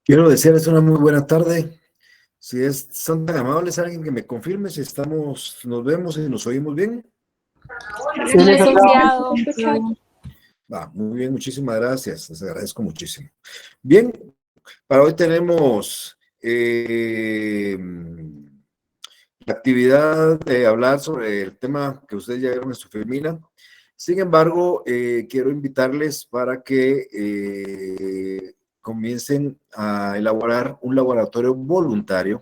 Quiero desearles una muy buena tarde. Son tan amables, alguien que me confirme si nos vemos y nos oímos bien. Sí, licenciado. Muy bien, muchísimas gracias. Les agradezco muchísimo. Bien, para hoy tenemos la actividad de hablar sobre el tema que ustedes ya vieron en su filmina. Sin embargo, quiero invitarles para que comiencen a elaborar un laboratorio voluntario.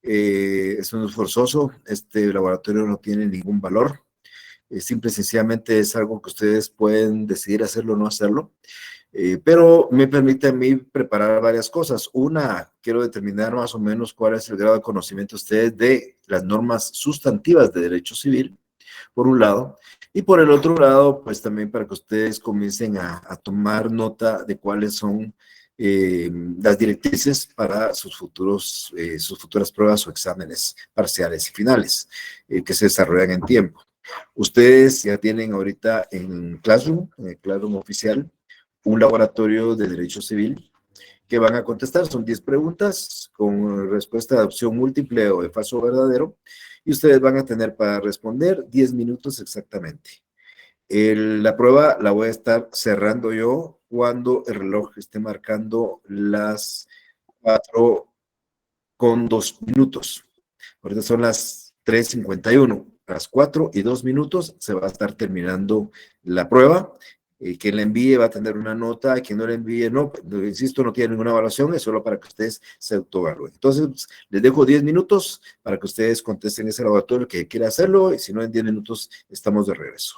Esto no es forzoso, este laboratorio no tiene ningún valor, simple y sencillamente es algo que ustedes pueden decidir hacerlo o no hacerlo, pero me permite a mí preparar varias cosas. Una, quiero determinar más o menos cuál es el grado de conocimiento de ustedes de las normas sustantivas de derecho civil, por un lado, y por el otro lado, pues también para que ustedes comiencen a tomar nota de cuáles son las directrices para sus futuras pruebas o exámenes parciales y finales que se desarrollan en tiempo. Ustedes ya tienen ahorita en el Classroom oficial, un laboratorio de derecho civil que van a contestar. Son 10 preguntas con respuesta de opción múltiple o de falso o verdadero, y ustedes van a tener para responder 10 minutos exactamente. La prueba la voy a estar cerrando yo cuando el reloj esté marcando las 4:02. Ahorita son las 3:51. A las 4:02 se va a estar terminando la prueba. Quien la envíe va a tener una nota, quien no la envíe no, insisto, no tiene ninguna evaluación, es solo para que ustedes se autoevalúen. Entonces, les dejo 10 minutos para que ustedes contesten ese laboratorio que quiera hacerlo, y si no, en 10 minutos estamos de regreso.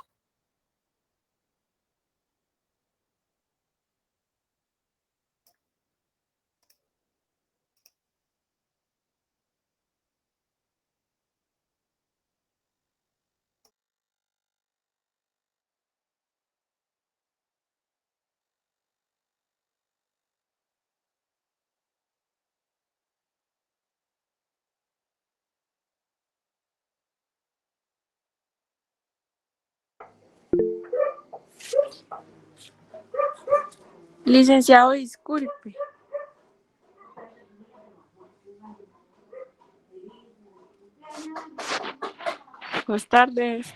Licenciado, disculpe. Buenas tardes.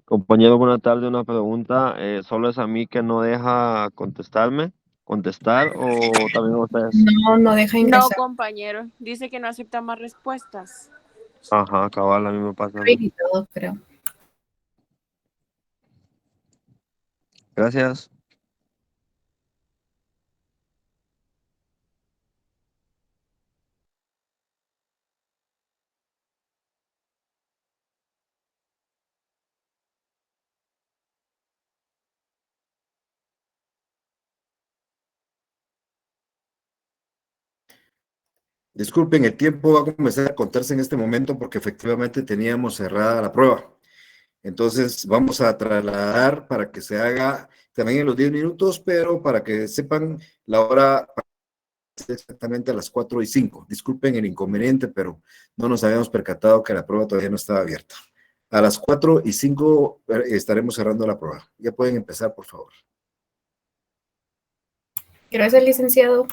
Compañero, buenas tardes. Una pregunta. ¿Solo es a mí que no deja contestar o también a ustedes? No deja No, ingresar. compañero. Dice que no acepta más respuestas. Ajá, cabal, a mí me pasa a mí. Habilitado, creo. Gracias. Disculpen, el tiempo va a comenzar a contarse en este momento porque efectivamente teníamos cerrada la prueba. Entonces vamos a trasladar para que se haga también en los 10 minutos, pero para que sepan la hora exactamente a las 4:05. Disculpen el inconveniente, pero no nos habíamos percatado que la prueba todavía no estaba abierta. A las 4:05 estaremos cerrando la prueba. Ya pueden empezar, por favor. Gracias, licenciado.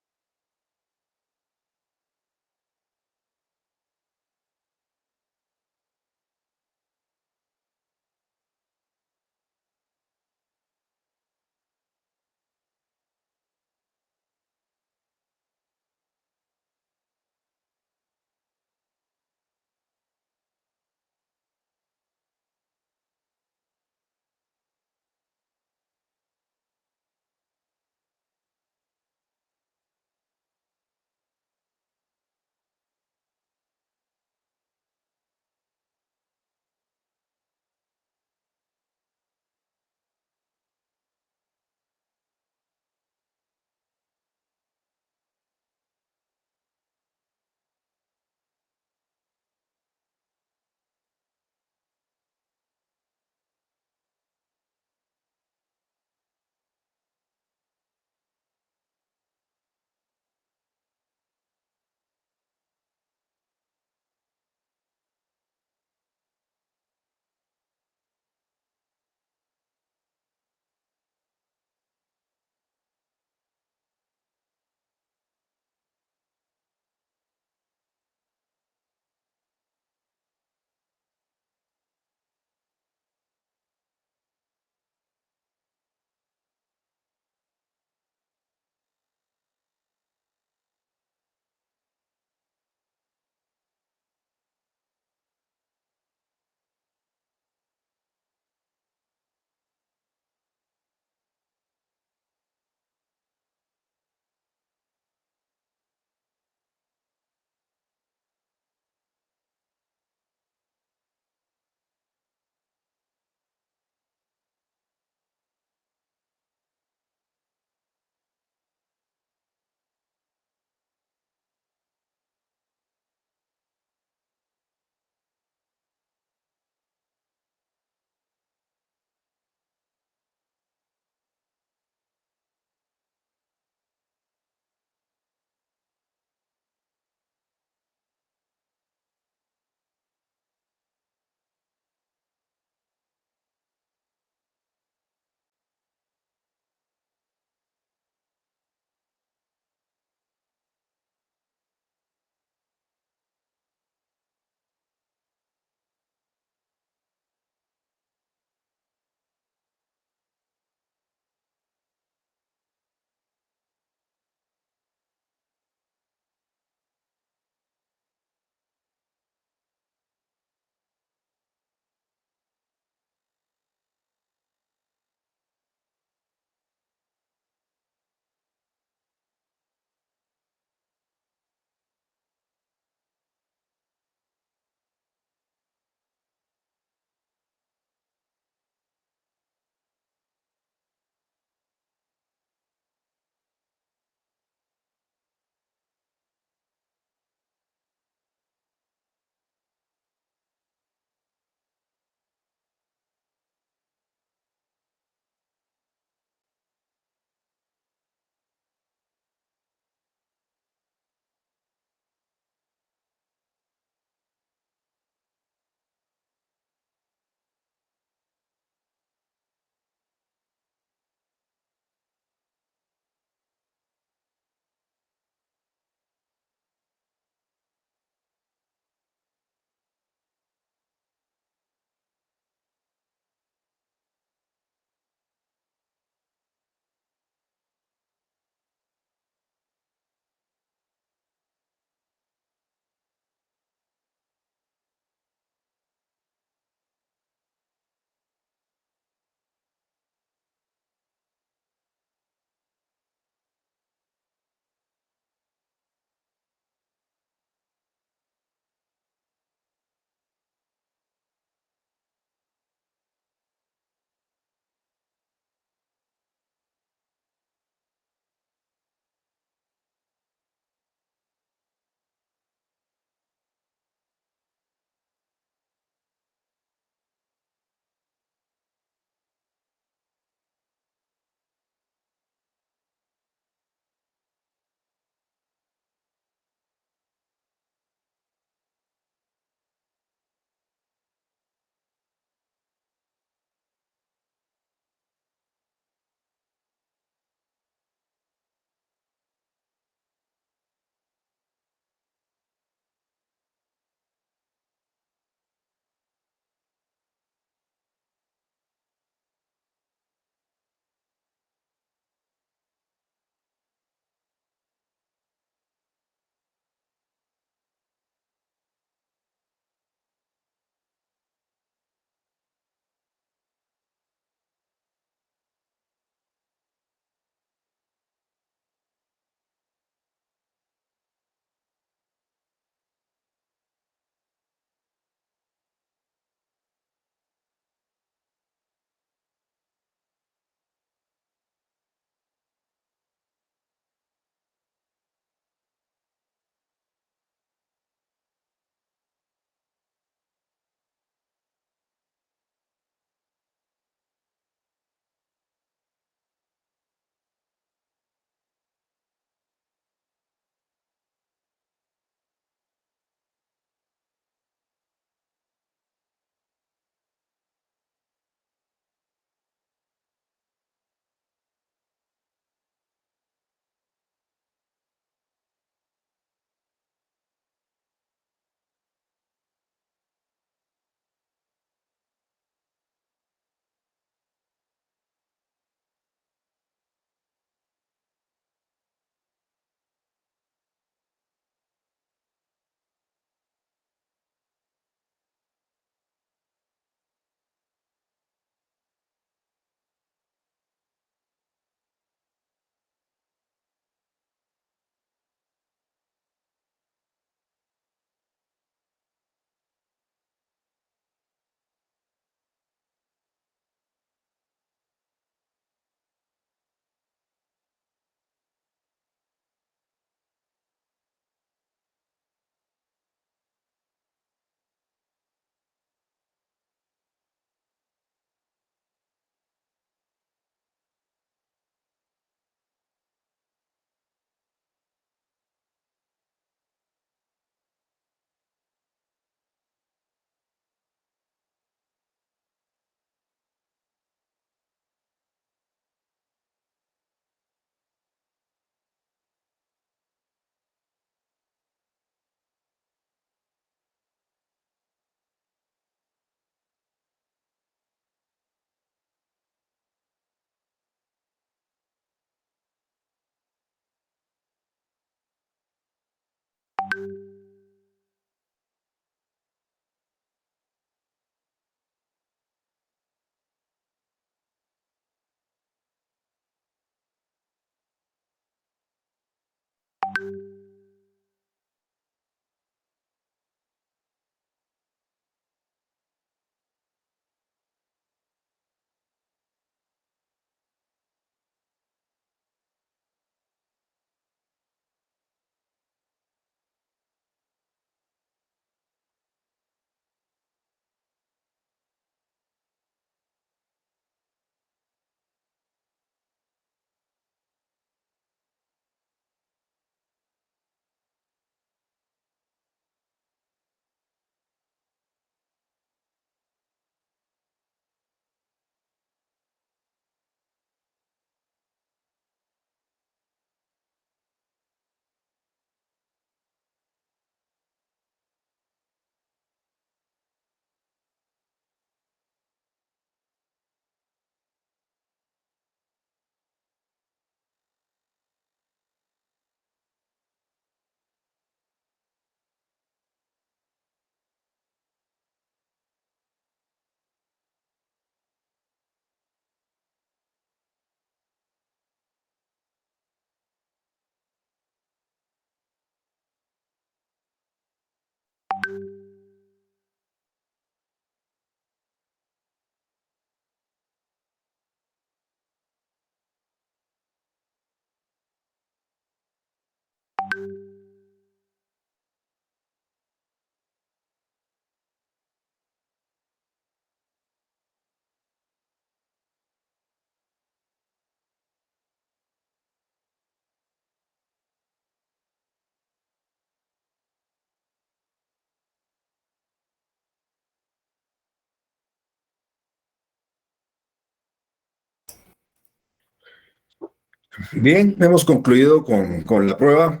Bien, hemos concluido con la prueba.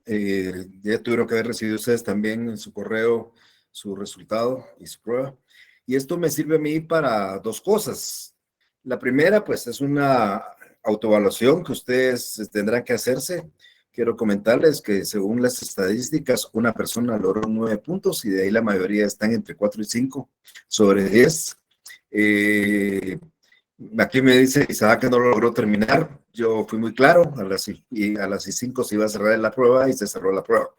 Ya tuvieron que haber recibido ustedes también en su correo su resultado y su prueba. Y esto me sirve a mí para dos cosas. La primera, pues, es una autoevaluación que ustedes tendrán que hacerse. Quiero comentarles que según las estadísticas, una persona logró 9 puntos y de ahí la mayoría están entre 4 y 5 sobre 10. Aquí me dice Isaac que no lo logró terminar. Yo fui muy claro, a las 5 se iba a cerrar la prueba y se cerró la prueba.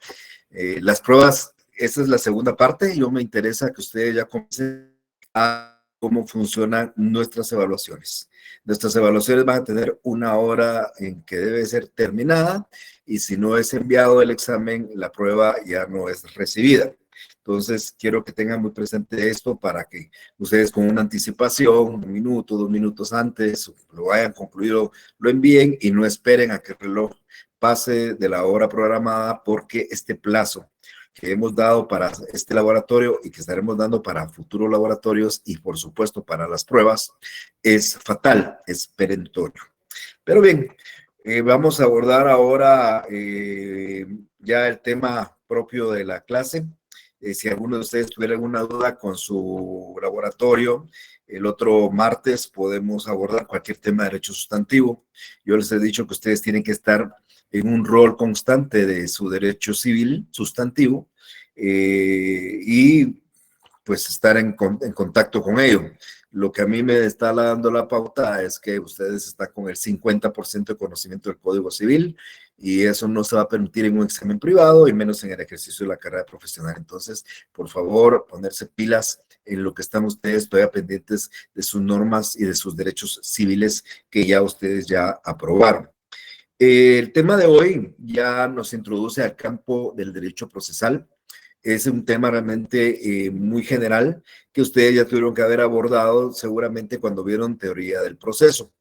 Las pruebas, esa es la segunda parte. Yo me interesa que ustedes ya comiencen a cómo funcionan nuestras evaluaciones. Nuestras evaluaciones van a tener una hora en que debe ser terminada y si no es enviado el examen, la prueba ya no es recibida. Entonces, quiero que tengan muy presente esto para que ustedes con una anticipación, 1 minuto, 2 minutos antes, lo hayan concluido, lo envíen y no esperen a que el reloj pase de la hora programada porque este plazo que hemos dado para este laboratorio y que estaremos dando para futuros laboratorios y por supuesto para las pruebas es fatal, es perentorio. Pero bien, vamos a abordar ahora ya el tema propio de la clase. Si alguno de ustedes tuviera alguna duda con su laboratorio, el otro martes podemos abordar cualquier tema de derecho sustantivo. Yo les he dicho que ustedes tienen que estar en un rol constante de su derecho civil sustantivo y pues estar en contacto con ello. Lo que a mí me está dando la pauta es que ustedes están con el 50% de conocimiento del Código Civil y eso no se va a permitir en un examen privado y menos en el ejercicio de la carrera profesional. Entonces, por favor, ponerse pilas en lo que están ustedes todavía pendientes de sus normas y de sus derechos civiles que ya ustedes ya aprobaron. El tema de hoy ya nos introduce al campo del derecho procesal. Es un tema realmente muy general que ustedes ya tuvieron que haber abordado seguramente cuando vieron teoría del proceso.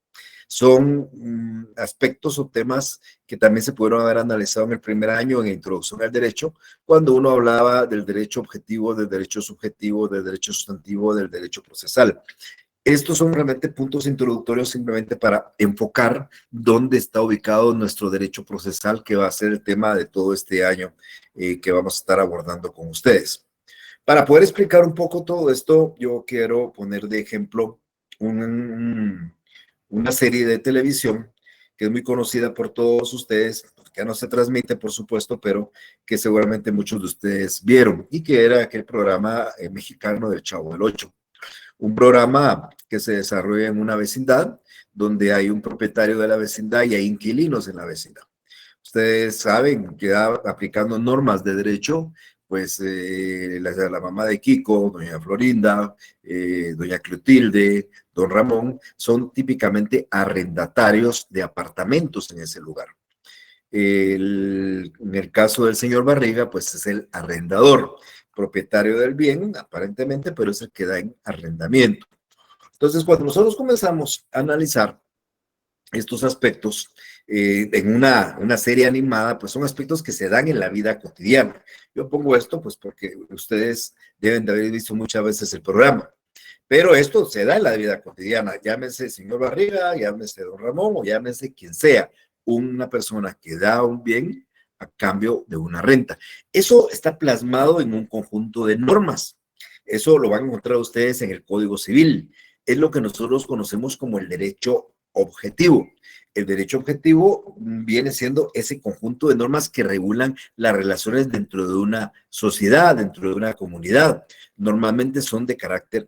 Son aspectos o temas que también se pudieron haber analizado en el primer año en Introducción al Derecho, cuando uno hablaba del derecho objetivo, del derecho subjetivo, del derecho sustantivo, del derecho procesal. Estos son realmente puntos introductorios simplemente para enfocar dónde está ubicado nuestro derecho procesal, que va a ser el tema de todo este año que vamos a estar abordando con ustedes. Para poder explicar un poco todo esto, yo quiero poner de ejemplo una serie de televisión que es muy conocida por todos ustedes, que no se transmite, por supuesto, pero que seguramente muchos de ustedes vieron, y que era aquel programa mexicano del Chavo del Ocho. Un programa que se desarrolla en una vecindad donde hay un propietario de la vecindad y hay inquilinos en la vecindad. Ustedes saben que aplicando normas de derecho, pues la mamá de Kiko, doña Florinda, doña Clotilde, don Ramón, son típicamente arrendatarios de apartamentos en ese lugar. En el caso del señor Barriga, pues es el arrendador, propietario del bien, aparentemente, pero es el que da en arrendamiento. Entonces, cuando nosotros comenzamos a analizar estos aspectos en una serie animada, pues son aspectos que se dan en la vida cotidiana. Yo pongo esto, pues porque ustedes deben de haber visto muchas veces el programa. Pero esto se da en la vida cotidiana, llámese señor Barriga, llámese don Ramón o llámese quien sea, una persona que da un bien a cambio de una renta. Eso está plasmado en un conjunto de normas. Eso lo van a encontrar ustedes en el Código Civil. Es lo que nosotros conocemos como el derecho objetivo. El derecho objetivo viene siendo ese conjunto de normas que regulan las relaciones dentro de una sociedad, dentro de una comunidad. Normalmente son de carácter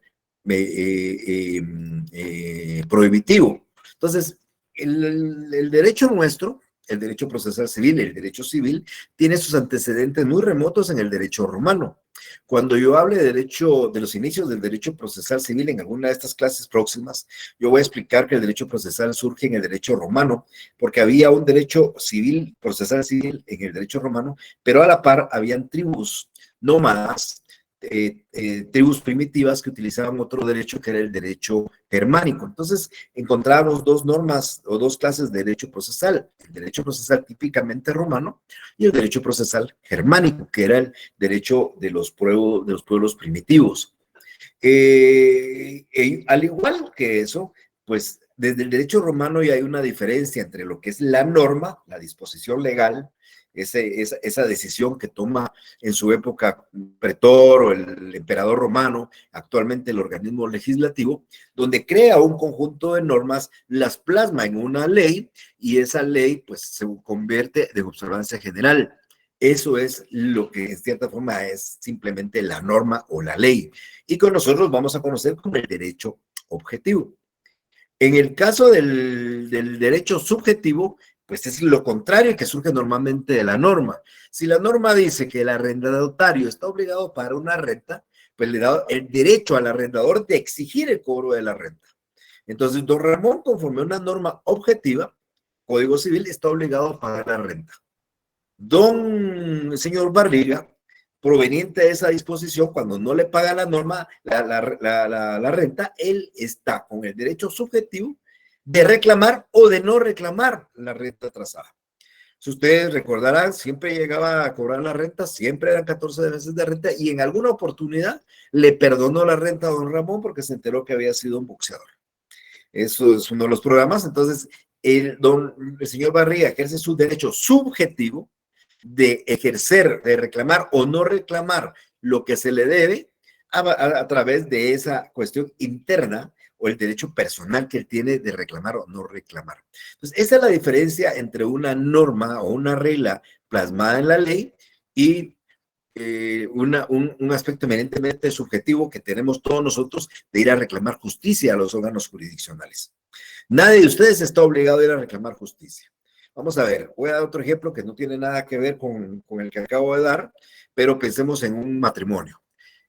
prohibitivo. Entonces, el derecho nuestro, el derecho procesal civil, el derecho civil, tiene sus antecedentes muy remotos en el derecho romano. Cuando yo hable de derecho, de los inicios del derecho procesal civil en alguna de estas clases próximas, yo voy a explicar que el derecho procesal surge en el derecho romano, porque había un derecho civil, procesal civil en el derecho romano, pero a la par habían tribus nómadas, tribus primitivas que utilizaban otro derecho que era el derecho germánico. Entonces, encontramos dos normas o dos clases de derecho procesal, el derecho procesal típicamente romano y el derecho procesal germánico, que era el derecho de los pueblos primitivos. Al igual que eso, pues desde el derecho romano ya hay una diferencia entre lo que es la norma, la disposición legal, esa decisión que toma en su época pretor o el emperador romano, actualmente el organismo legislativo, donde crea un conjunto de normas, las plasma en una ley y esa ley pues se convierte de observancia general. Eso es lo que en cierta forma es simplemente la norma o la ley. Y con nosotros vamos a conocer como el derecho objetivo. En el caso del derecho subjetivo, pues es lo contrario que surge normalmente de la norma. Si la norma dice que el arrendatario está obligado a pagar una renta, pues le da el derecho al arrendador de exigir el cobro de la renta. Entonces, don Ramón, conforme a una norma objetiva, Código Civil, está obligado a pagar la renta. Don señor Barriga, proveniente de esa disposición, cuando no le paga la norma, la renta, él está con el derecho subjetivo de reclamar o de no reclamar la renta atrasada. Si ustedes recordarán, siempre llegaba a cobrar la renta, siempre eran 14 meses de renta y en alguna oportunidad le perdonó la renta a don Ramón porque se enteró que había sido un boxeador. Eso es uno de los programas. Entonces, el señor Barriga ejerce su derecho subjetivo de ejercer, de reclamar o no reclamar lo que se le debe a través de esa cuestión interna o el derecho personal que él tiene de reclamar o no reclamar. Entonces, esa es la diferencia entre una norma o una regla plasmada en la ley y un aspecto eminentemente subjetivo que tenemos todos nosotros de ir a reclamar justicia a los órganos jurisdiccionales. Nadie de ustedes está obligado a ir a reclamar justicia. Vamos a ver, voy a dar otro ejemplo que no tiene nada que ver con el que acabo de dar, pero pensemos en un matrimonio.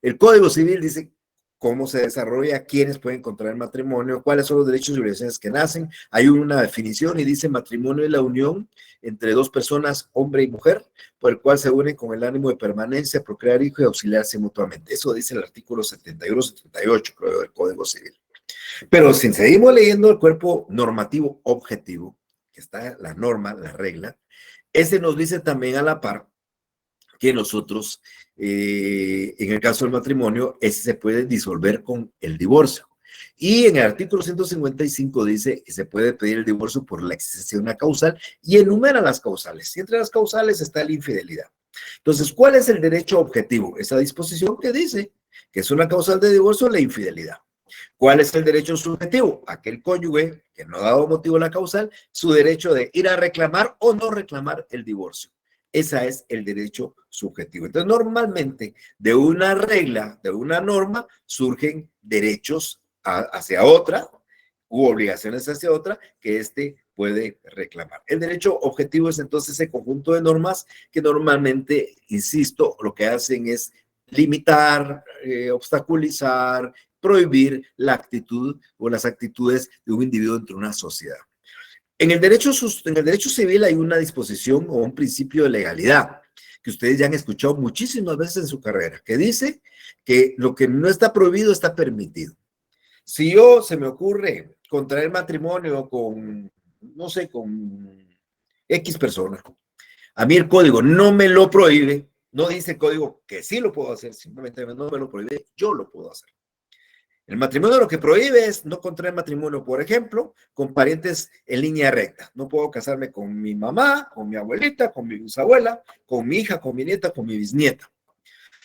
El Código Civil dice cómo se desarrolla, quiénes pueden contraer matrimonio, cuáles son los derechos y obligaciones que nacen. Hay una definición y dice matrimonio es la unión entre dos personas, hombre y mujer, por el cual se unen con el ánimo de permanencia, procrear hijos y auxiliarse mutuamente. Eso dice el artículo 71-78, creo, del Código Civil. Pero si seguimos leyendo el cuerpo normativo objetivo, que está la norma, la regla, ese nos dice también a la par que nosotros, en el caso del matrimonio, ese se puede disolver con el divorcio. Y en el artículo 155 dice que se puede pedir el divorcio por la existencia de una causal y enumera las causales. Y entre las causales está la infidelidad. Entonces, ¿cuál es el derecho objetivo? Esa disposición que dice que es una causal de divorcio, la infidelidad. ¿Cuál es el derecho subjetivo? Aquel cónyuge que no ha dado motivo a la causal, su derecho de ir a reclamar o no reclamar el divorcio. Ese es el derecho subjetivo. Entonces, normalmente, de una regla, de una norma, surgen derechos hacia otra u obligaciones hacia otra que éste puede reclamar. El derecho objetivo es entonces ese conjunto de normas que normalmente, insisto, lo que hacen es limitar, obstaculizar, prohibir la actitud o las actitudes de un individuo dentro de una sociedad. En el derecho civil hay una disposición o un principio de legalidad que ustedes ya han escuchado muchísimas veces en su carrera, que dice que lo que no está prohibido está permitido. Si se me ocurre contraer matrimonio con, no sé, con X persona, a mí el código no me lo prohíbe, no dice el código que sí lo puedo hacer, simplemente no me lo prohíbe, yo lo puedo hacer. El matrimonio lo que prohíbe es no contraer matrimonio, por ejemplo, con parientes en línea recta. No puedo casarme con mi mamá, con mi abuelita, con mi bisabuela, con mi hija, con mi nieta, con mi bisnieta.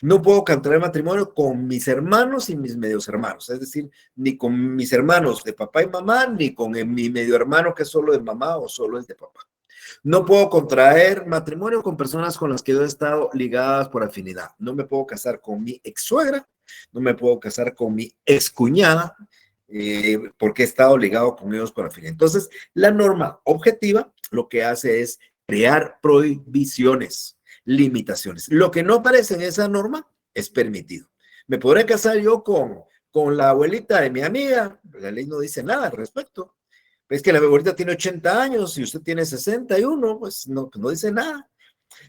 No puedo contraer matrimonio con mis hermanos y mis medios hermanos, es decir, ni con mis hermanos de papá y mamá, ni con mi medio hermano que es solo de mamá o solo es de papá. No puedo contraer matrimonio con personas con las que yo he estado ligadas por afinidad. No me puedo casar con mi ex suegra, no me puedo casar con mi excuñada, porque he estado ligado con ellos por afinidad. Entonces, la norma objetiva lo que hace es crear prohibiciones, limitaciones. Lo que no aparece en esa norma es permitido. ¿Me podré casar yo con la abuelita de mi amiga? La ley no dice nada al respecto. Es que la abuelita tiene 80 años y usted tiene 61, pues no dice nada.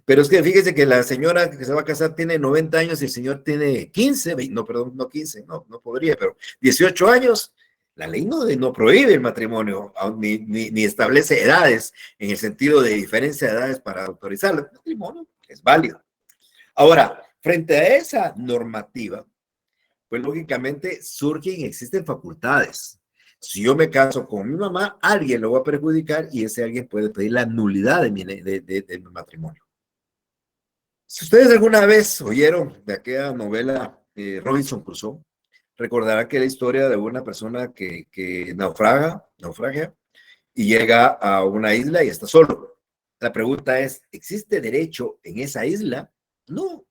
Pero es que fíjese que la señora que se va a casar tiene 90 años y el señor tiene 15, no, perdón, no 15, no podría, pero 18 años. La ley no prohíbe el matrimonio, ni establece edades en el sentido de diferencia de edades para autorizarlo. El matrimonio es válido. Ahora, frente a esa normativa, pues lógicamente surgen y existen facultades. Si yo me caso con mi mamá, alguien lo va a perjudicar y ese alguien puede pedir la nulidad de mi matrimonio. Si ustedes alguna vez oyeron de aquella novela Robinson Crusoe, recordarán que es la historia de una persona que naufragia y llega a una isla y está solo. La pregunta es, ¿existe derecho en esa isla? No,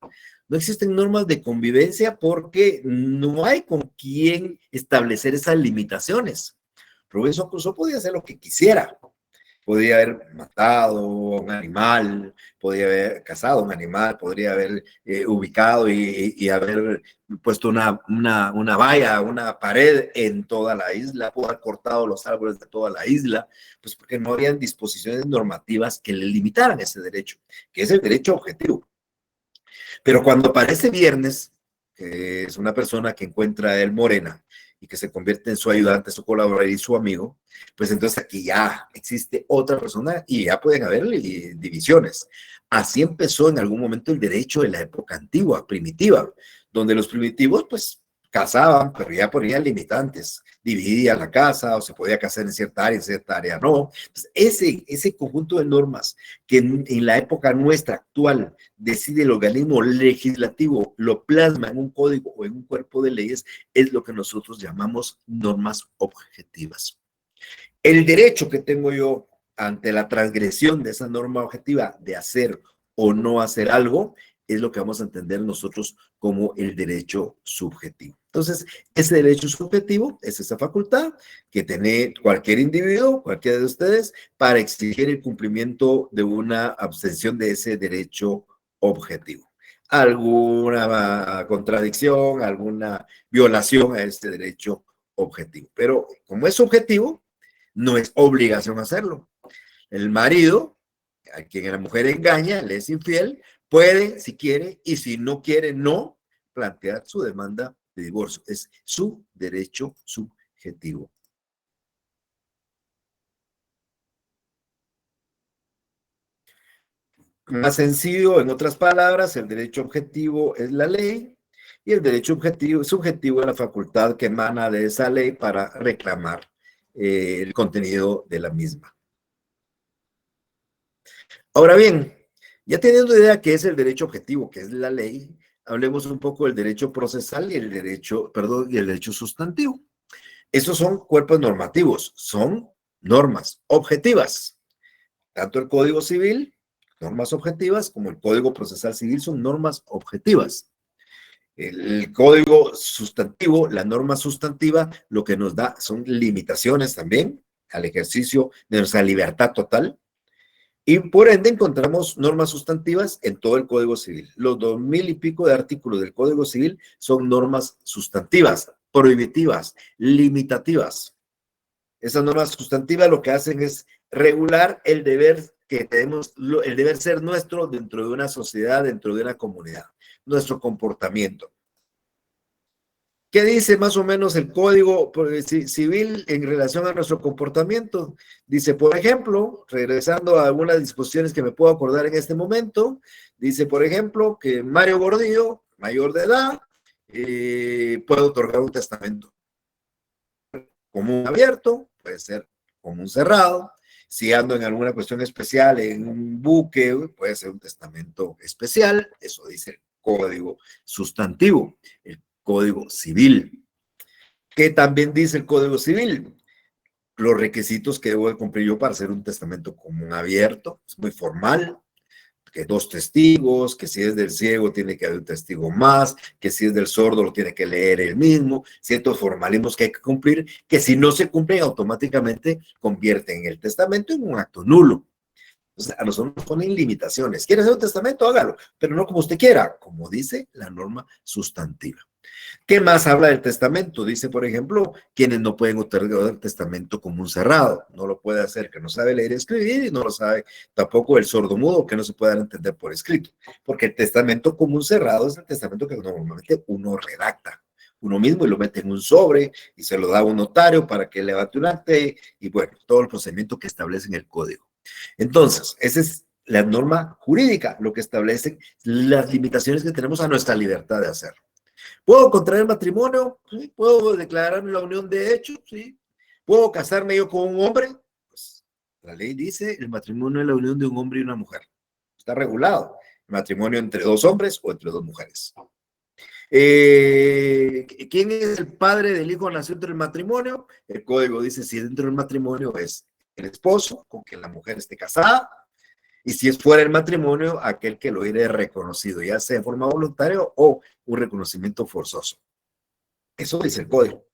no existen normas de convivencia porque no hay con quién establecer esas limitaciones. Robinson Crusoe podía hacer lo que quisiera. Podía haber matado a un animal, podía haber cazado a un animal, podría haber ubicado y haber puesto una valla, una pared en toda la isla, pudo haber cortado los árboles de toda la isla, pues porque no habían disposiciones normativas que le limitaran ese derecho, que es el derecho objetivo. Pero cuando aparece Viernes, que es una persona que encuentra a él morena y que se convierte en su ayudante, su colaborador y su amigo, pues entonces aquí ya existe otra persona y ya pueden haber divisiones. Así empezó en algún momento el derecho de la época antigua, primitiva, donde los primitivos pues casaban, pero ya ponían limitantes, dividían la casa o se podía casar en cierta área no. Entonces, ese conjunto de normas que en la época nuestra actual decide el organismo legislativo, lo plasma en un código o en un cuerpo de leyes, es lo que nosotros llamamos normas objetivas. El derecho que tengo yo ante la transgresión de esa norma objetiva de hacer o no hacer algo es lo que vamos a entender nosotros como el derecho subjetivo. Entonces, ese derecho subjetivo es esa facultad que tiene cualquier individuo, cualquiera de ustedes, para exigir el cumplimiento de una abstención de ese derecho objetivo. Alguna contradicción, alguna violación a este derecho objetivo. Pero como es subjetivo, no es obligación hacerlo. El marido, a quien la mujer engaña, le es infiel, puede, si quiere, y si no quiere, no, plantear su demanda de divorcio. Es su derecho subjetivo. Más sencillo, en otras palabras, el derecho objetivo es la ley y el derecho subjetivo es la facultad que emana de esa ley para reclamar el contenido de la misma. Ahora bien, ya teniendo idea qué es el derecho objetivo, que es la ley, hablemos un poco del derecho procesal y el derecho sustantivo. Esos son cuerpos normativos, son normas objetivas. Tanto el Código Civil, normas objetivas, como el Código Procesal Civil son normas objetivas. El código sustantivo, la norma sustantiva, lo que nos da son limitaciones también al ejercicio de nuestra libertad total. Y por ende encontramos normas sustantivas en todo el Código Civil. Los 2000 y pico de artículos del Código Civil son normas sustantivas, prohibitivas, limitativas. Esas normas sustantivas lo que hacen es regular el deber que tenemos, el deber ser nuestro dentro de una sociedad, dentro de una comunidad, nuestro comportamiento. ¿Qué dice más o menos el Código Civil en relación a nuestro comportamiento? Dice, por ejemplo, regresando a algunas disposiciones que me puedo acordar en este momento, dice, por ejemplo, que Mario Gordillo, mayor de edad, puede otorgar un testamento común abierto, puede ser común cerrado. Si ando en alguna cuestión especial, en un buque, puede ser un testamento especial. Eso dice el Código Sustantivo, el Código Civil. ¿Qué también dice el Código Civil? Los requisitos que debo de cumplir yo para hacer un testamento común abierto, es muy formal, que 2 testigos, que si es del ciego tiene que haber un testigo más, que si es del sordo lo tiene que leer él mismo, ciertos formalismos que hay que cumplir, que si no se cumplen automáticamente convierten el testamento en un acto nulo. Entonces, a nosotros nos ponen limitaciones. ¿Quiere hacer un testamento? Hágalo, pero no como usted quiera, como dice la norma sustantiva. ¿Qué más habla del testamento? Dice, por ejemplo, quienes no pueden otorgar el testamento común cerrado. No lo puede hacer que no sabe leer y escribir y no lo sabe tampoco el sordomudo que no se pueda entender por escrito. Porque el testamento común cerrado es el testamento que normalmente uno redacta uno mismo y lo mete en un sobre y se lo da a un notario para que levante un acta y bueno, todo el procedimiento que establece en el código. Entonces, esa es la norma jurídica, lo que establece las limitaciones que tenemos a nuestra libertad de hacerlo. ¿Puedo contraer matrimonio? Sí. ¿Puedo declarar la unión de hecho? Sí. ¿Puedo casarme yo con un hombre? Pues la ley dice, el matrimonio es la unión de un hombre y una mujer. Está regulado. El matrimonio entre dos hombres o entre dos mujeres. ¿Quién es el padre del hijo nacido dentro del matrimonio? El código dice si dentro del matrimonio es el esposo con quien la mujer esté casada, y si es fuera del matrimonio, aquel que lo haya reconocido, ya sea de forma voluntaria o un reconocimiento forzoso. Eso dice el código.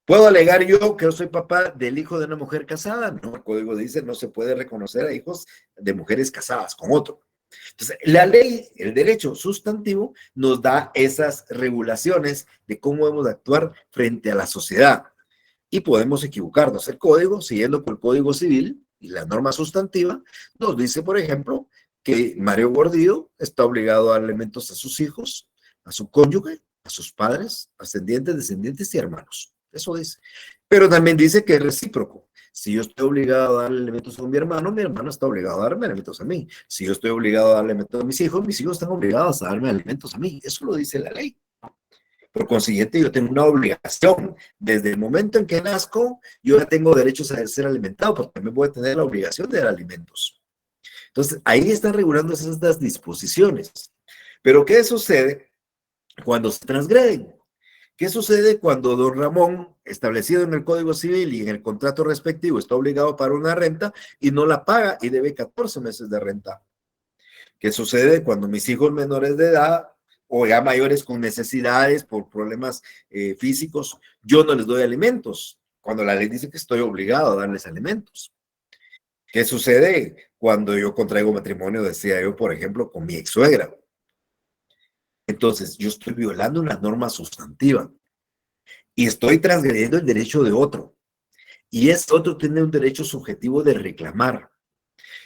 ¿Puedo alegar yo que yo soy papá del hijo de una mujer casada? No, el código dice no se puede reconocer a hijos de mujeres casadas con otro. Entonces, la ley, el derecho sustantivo, nos da esas regulaciones de cómo debemos actuar frente a la sociedad. Y podemos equivocarnos. El código, siguiendo con el Código Civil y la norma sustantiva, nos dice, por ejemplo, que Mario Gordillo está obligado a dar alimentos a sus hijos, a su cónyuge, a sus padres, ascendientes, descendientes y hermanos. Eso dice. Pero también dice que es recíproco. Si yo estoy obligado a darle alimentos a mi hermano está obligado a darme alimentos a mí. Si yo estoy obligado a darle alimentos a mis hijos están obligados a darme alimentos a mí. Eso lo dice la ley. Por consiguiente, yo tengo una obligación. Desde el momento en que nazco, yo ya tengo derechos a ser alimentado, pero también voy a tener la obligación de dar alimentos. Entonces, ahí están regulando estas disposiciones. Pero, ¿qué sucede cuando se transgreden? ¿Qué sucede cuando don Ramón, establecido en el Código Civil y en el contrato respectivo, está obligado a pagar una renta y no la paga y debe 14 meses de renta? ¿Qué sucede cuando mis hijos menores de edad o ya mayores con necesidades por problemas físicos, yo no les doy alimentos? Cuando la ley dice que estoy obligado a darles alimentos. ¿Qué sucede cuando yo contraigo matrimonio, decía yo, por ejemplo, con mi ex suegra? Entonces, yo estoy violando una norma sustantiva y estoy transgrediendo el derecho de otro. Y ese otro tiene un derecho subjetivo de reclamar.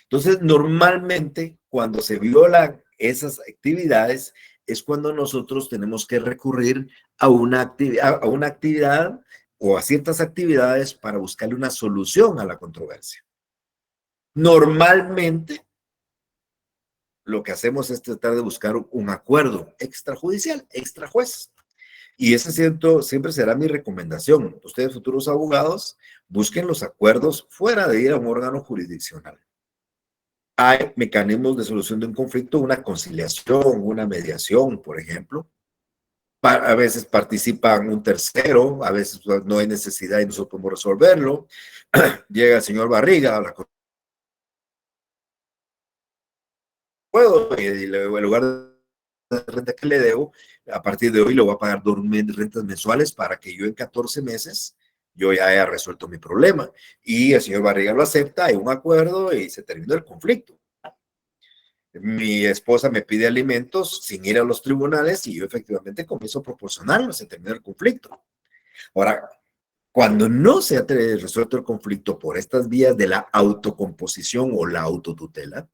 Entonces, normalmente, cuando se violan esas actividades, es cuando nosotros tenemos que recurrir a una actividad o a ciertas actividades para buscarle una solución a la controversia. Normalmente, lo que hacemos es tratar de buscar un acuerdo extrajudicial, extrajuez. Y ese siempre será mi recomendación. Ustedes, futuros abogados, busquen los acuerdos fuera de ir a un órgano jurisdiccional. Hay mecanismos de solución de un conflicto, una conciliación, una mediación, por ejemplo. A veces participan un tercero, a veces no hay necesidad y nosotros podemos resolverlo. Llega el señor Barriga a la puedo, y en lugar de renta que le debo, a partir de hoy le voy a pagar 2 rentas mensuales para que yo en 14 meses yo ya haya resuelto mi problema. Y el señor Barriga lo acepta, hay un acuerdo y se terminó el conflicto. Mi esposa me pide alimentos sin ir a los tribunales y yo efectivamente comienzo a proporcionarlos, se terminó el conflicto. Ahora, cuando no se ha resuelto el conflicto por estas vías de la autocomposición o la autotutela,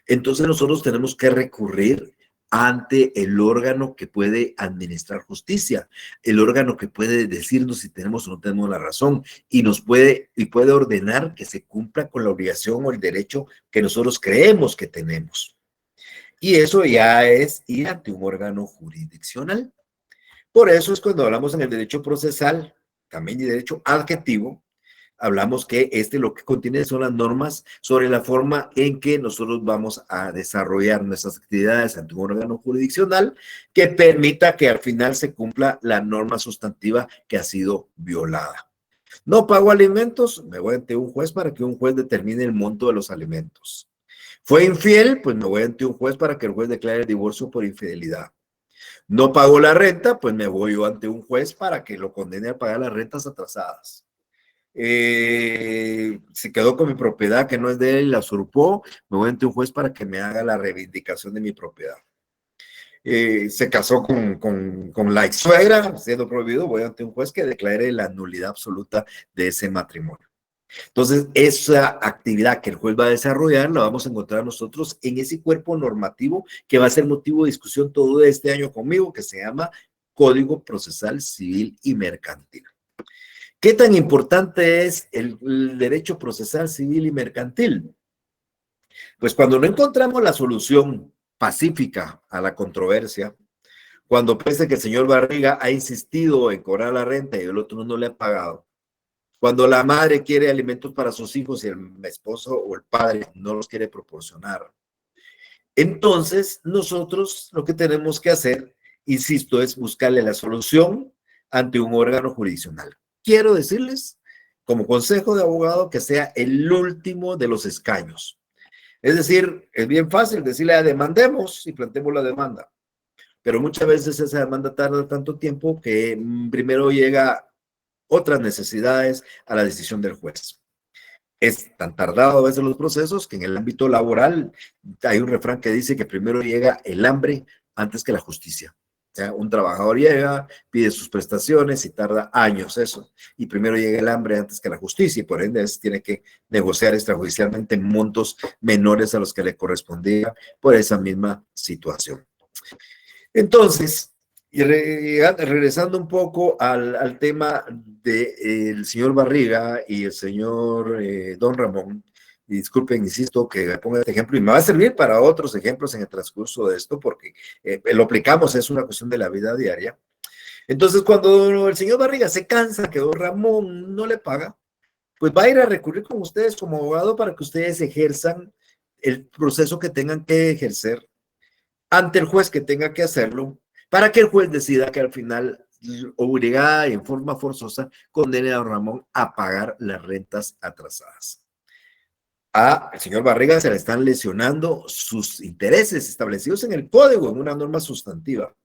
entonces nosotros tenemos que recurrir ante el órgano que puede administrar justicia, el órgano que puede decirnos si tenemos o no tenemos la razón y puede ordenar que se cumpla con la obligación o el derecho que nosotros creemos que tenemos. Y eso ya es ir ante un órgano jurisdiccional. Por eso es cuando hablamos en el derecho procesal, también de derecho adjetivo, hablamos que lo que contiene son las normas sobre la forma en que nosotros vamos a desarrollar nuestras actividades ante un órgano jurisdiccional que permita que al final se cumpla la norma sustantiva que ha sido violada. No pago alimentos, me voy ante un juez para que un juez determine el monto de los alimentos. Fue infiel, pues me voy ante un juez para que el juez declare el divorcio por infidelidad. No pago la renta, pues me voy yo ante un juez para que lo condene a pagar las rentas atrasadas. Se quedó con mi propiedad que no es de él y la usurpó, me voy ante un juez para que me haga la reivindicación de mi propiedad. Se casó con la ex suegra, siendo prohibido, voy ante un juez que declare la nulidad absoluta de ese matrimonio. Entonces, esa actividad que el juez va a desarrollar la vamos a encontrar nosotros en ese cuerpo normativo que va a ser motivo de discusión todo este año conmigo, que se llama Código Procesal Civil y Mercantil. ¿Qué tan importante es el derecho procesal civil y mercantil? Pues cuando no encontramos la solución pacífica a la controversia, cuando pese que el señor Barriga ha insistido en cobrar la renta y el otro no le ha pagado, Cuando la madre quiere alimentos para sus hijos y el esposo o el padre no los quiere proporcionar. Entonces, nosotros lo que tenemos que hacer, insisto, es buscarle la solución ante un órgano jurisdiccional. Quiero decirles, como consejo de abogado, que sea el último de los escaños. Es decir, es bien fácil decirle, demandemos y planteemos la demanda. Pero muchas veces esa demanda tarda tanto tiempo que primero llega otras necesidades a la decisión del juez. Es tan tardado a veces los procesos que en el ámbito laboral hay un refrán que dice que primero llega el hambre antes que la justicia. O sea, un trabajador llega, pide sus prestaciones y tarda años eso. Y primero llega el hambre antes que la justicia y por ende tiene que negociar extrajudicialmente montos menores a los que le correspondía por esa misma situación. Entonces, y regresando un poco al tema del señor Barriga y el señor Don Ramón, y disculpen, insisto, que me ponga este ejemplo y me va a servir para otros ejemplos en el transcurso de esto, porque lo aplicamos, es una cuestión de la vida diaria. Entonces, cuando el señor Barriga se cansa que Don Ramón no le paga, pues va a ir a recurrir con ustedes como abogado para que ustedes ejerzan el proceso que tengan que ejercer ante el juez que tenga que hacerlo, para que el juez decida que al final, obligada y en forma forzosa, condene a Don Ramón a pagar las rentas atrasadas. Al señor Barriga se le están lesionando sus intereses establecidos en el código, en una norma sustantiva.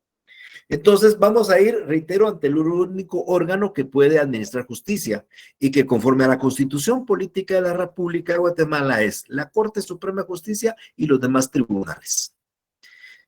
Entonces vamos a ir, reitero, ante el único órgano que puede administrar justicia y que conforme a la Constitución Política de la República de Guatemala es la Corte Suprema de Justicia y los demás tribunales.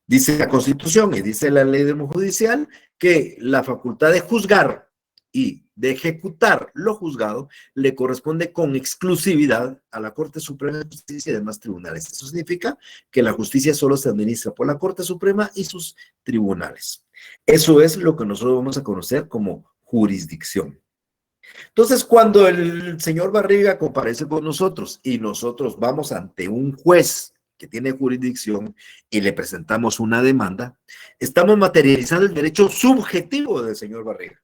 Dice la Constitución y dice la ley del judicial que la facultad de juzgar y de ejecutar lo juzgado le corresponde con exclusividad a la Corte Suprema de Justicia y demás tribunales. Eso significa que la justicia solo se administra por la Corte Suprema y sus tribunales. Eso es lo que nosotros vamos a conocer como jurisdicción. Entonces, cuando el señor Barriga comparece con nosotros y nosotros vamos ante un juez que tiene jurisdicción y le presentamos una demanda, estamos materializando el derecho subjetivo del señor Barriga.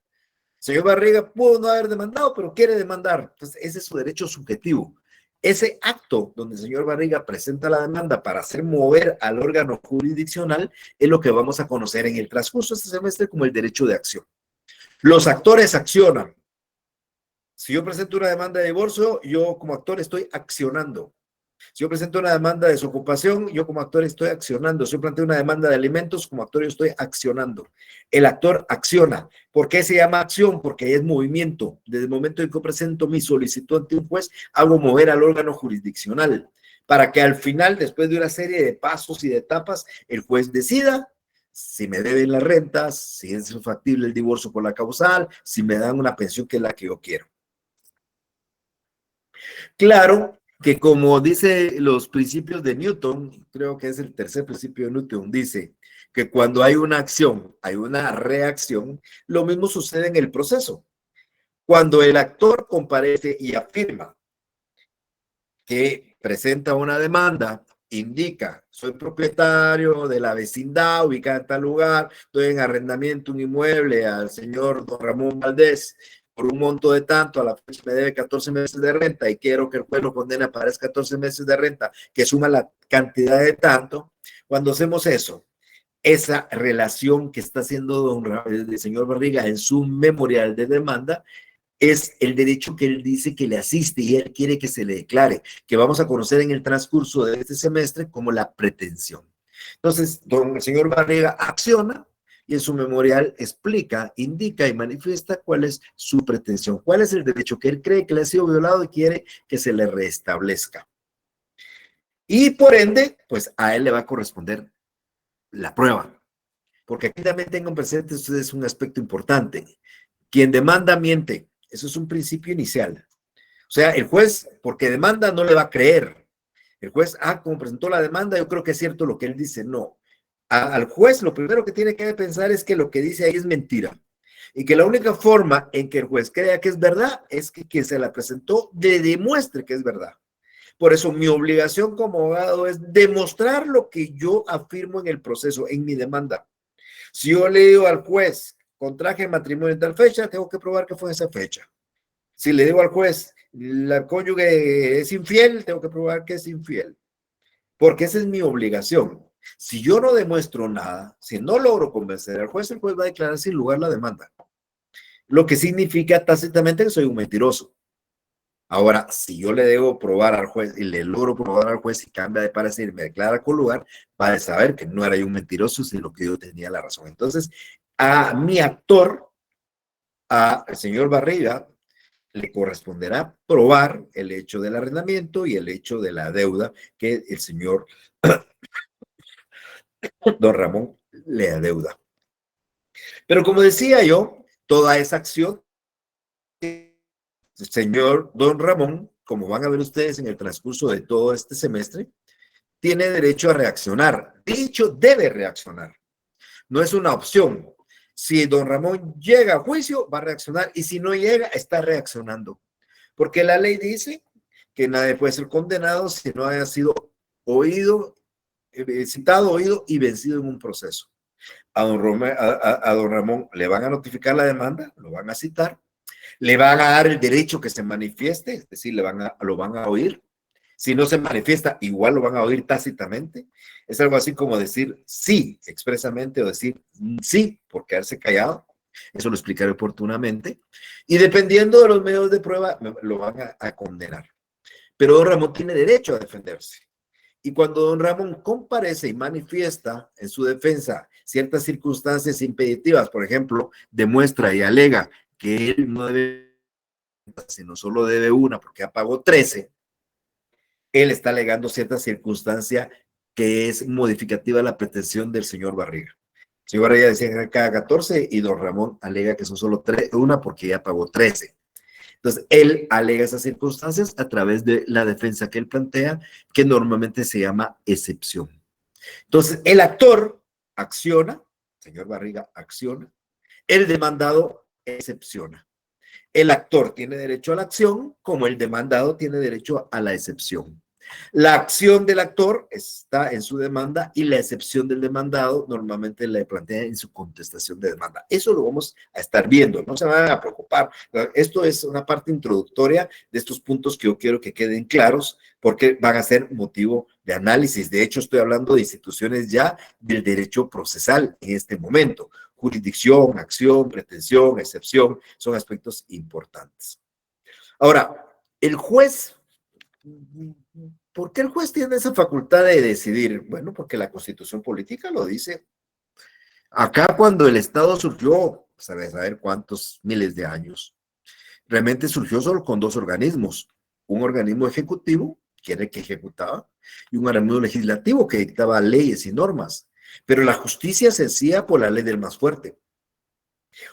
El señor Barriga pudo no haber demandado, pero quiere demandar. Entonces, ese es su derecho subjetivo. Ese acto donde el señor Barriga presenta la demanda para hacer mover al órgano jurisdiccional es lo que vamos a conocer en el transcurso de este semestre como el derecho de acción. Los actores accionan. Si yo presento una demanda de divorcio, yo como actor estoy accionando. Si yo presento una demanda de desocupación, yo como actor estoy accionando. Si yo planteo una demanda de alimentos, como actor yo estoy accionando. El actor acciona. ¿Por qué se llama acción? Porque es movimiento. Desde el momento en que yo presento mi solicitud ante un juez, hago mover al órgano jurisdiccional para que al final, después de una serie de pasos y de etapas, el juez decida si me deben las rentas, si es factible el divorcio por la causal, si me dan una pensión que es la que yo quiero. Claro que como dice los principios de Newton, creo que es el tercer principio de Newton, dice que cuando hay una acción, hay una reacción, lo mismo sucede en el proceso. Cuando el actor comparece y afirma que presenta una demanda, indica, soy propietario de la vecindad ubicada en tal lugar, estoy en arrendamiento un inmueble al señor Don Ramón Valdés, por un monto de tanto, a la fecha me debe 14 meses de renta y quiero que el juez lo condene para esos 14 meses de renta, que suma la cantidad de tanto. Cuando hacemos eso, esa relación que está haciendo el señor Barriga en su memorial de demanda es el derecho que él dice que le asiste y él quiere que se le declare, que vamos a conocer en el transcurso de este semestre como la pretensión. Entonces, el señor Barriga acciona y en su memorial explica, indica y manifiesta cuál es su pretensión, cuál es el derecho que él cree que le ha sido violado y quiere que se le restablezca. Y por ende, pues a él le va a corresponder la prueba. Porque aquí también tengan presente ustedes un aspecto importante. Quien demanda miente. Eso es un principio inicial. O sea, el juez, porque demanda, no le va a creer. El juez, como presentó la demanda, yo creo que es cierto lo que él dice. No. Al juez lo primero que tiene que pensar es que lo que dice ahí es mentira y que la única forma en que el juez crea que es verdad es que quien se la presentó le demuestre que es verdad. Por eso mi obligación como abogado es demostrar lo que yo afirmo en el proceso, en mi demanda. Si yo le digo al juez, contraje matrimonio en tal fecha, tengo que probar que fue en esa fecha. Si le digo al juez, la cónyuge es infiel, tengo que probar que es infiel, porque esa es mi obligación. Si yo no demuestro nada, si no logro convencer al juez, el juez va a declarar sin lugar la demanda, lo que significa tácitamente que soy un mentiroso. Ahora, si yo le debo probar al juez y le logro probar al juez y cambia de parecer y me declara con lugar, va a saber que no era yo un mentiroso, sino que yo tenía la razón. Entonces, a mi actor, al señor Barriga, le corresponderá probar el hecho del arrendamiento y el hecho de la deuda que el señor don Ramón le adeuda. Pero como decía yo, toda esa acción, el señor don Ramón, como van a ver ustedes en el transcurso de todo este semestre, tiene derecho a reaccionar. De hecho, debe reaccionar. No es una opción. Si don Ramón llega a juicio, va a reaccionar, y si no llega, está reaccionando. Porque la ley dice que nadie puede ser condenado si no haya sido oído, citado, oído y vencido en un proceso. A don Ramón le van a notificar la demanda, lo van a citar, le van a dar el derecho que se manifieste, es decir, lo van a oír. Si no se manifiesta, igual lo van a oír tácitamente. Es algo así como decir sí expresamente o decir sí por quedarse callado. Eso lo explicaré oportunamente. Y dependiendo de los medios de prueba, lo van a condenar. Pero don Ramón tiene derecho a defenderse. Y cuando don Ramón comparece y manifiesta en su defensa ciertas circunstancias impeditivas, por ejemplo, demuestra y alega que él no debe, sino solo debe una porque ya pagó 13, él está alegando cierta circunstancia que es modificativa a la pretensión del señor Barriga. El señor Barriga decía que cada 14 y don Ramón alega que son solo una porque ya pagó 13. Entonces, él alega esas circunstancias a través de la defensa que él plantea, que normalmente se llama excepción. Entonces, el actor acciona, señor Barriga acciona, el demandado excepciona. El actor tiene derecho a la acción, como el demandado tiene derecho a la excepción. La acción del actor está en su demanda y la excepción del demandado normalmente la plantea en su contestación de demanda. Eso lo vamos a estar viendo, no se van a preocupar. Esto es una parte introductoria de estos puntos que yo quiero que queden claros porque van a ser motivo de análisis. De hecho, estoy hablando de instituciones ya del derecho procesal en este momento. Jurisdicción, acción, pretensión, excepción, son aspectos importantes. Ahora, el juez, ¿por qué el juez tiene esa facultad de decidir? Bueno, porque la Constitución política lo dice. Acá cuando el Estado surgió, saber cuántos miles de años, realmente surgió solo con dos organismos. Un organismo ejecutivo, que era el que ejecutaba, y un organismo legislativo que dictaba leyes y normas. Pero la justicia se hacía por la ley del más fuerte.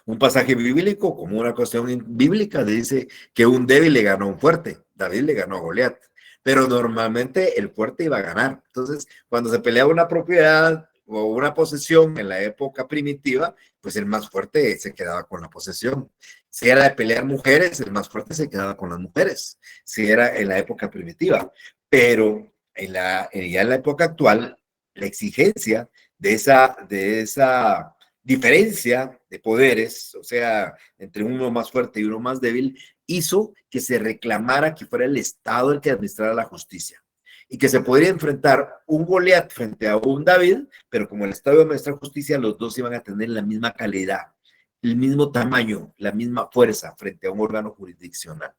Un pasaje bíblico, como una cuestión bíblica, dice que un débil le ganó a un fuerte. David le ganó a Goliat. Pero normalmente el fuerte iba a ganar. Entonces, cuando se peleaba una propiedad o una posesión en la época primitiva, pues el más fuerte se quedaba con la posesión. Si era de pelear mujeres, el más fuerte se quedaba con las mujeres. Si era en la época primitiva. Pero ya en la época actual, la exigencia de esa diferencia de poderes, o sea, entre uno más fuerte y uno más débil, hizo que se reclamara que fuera el Estado el que administrara la justicia y que se podría enfrentar un Goliat frente a un David, pero como el Estado iba a administrar justicia, los dos iban a tener la misma calidad, el mismo tamaño, la misma fuerza frente a un órgano jurisdiccional.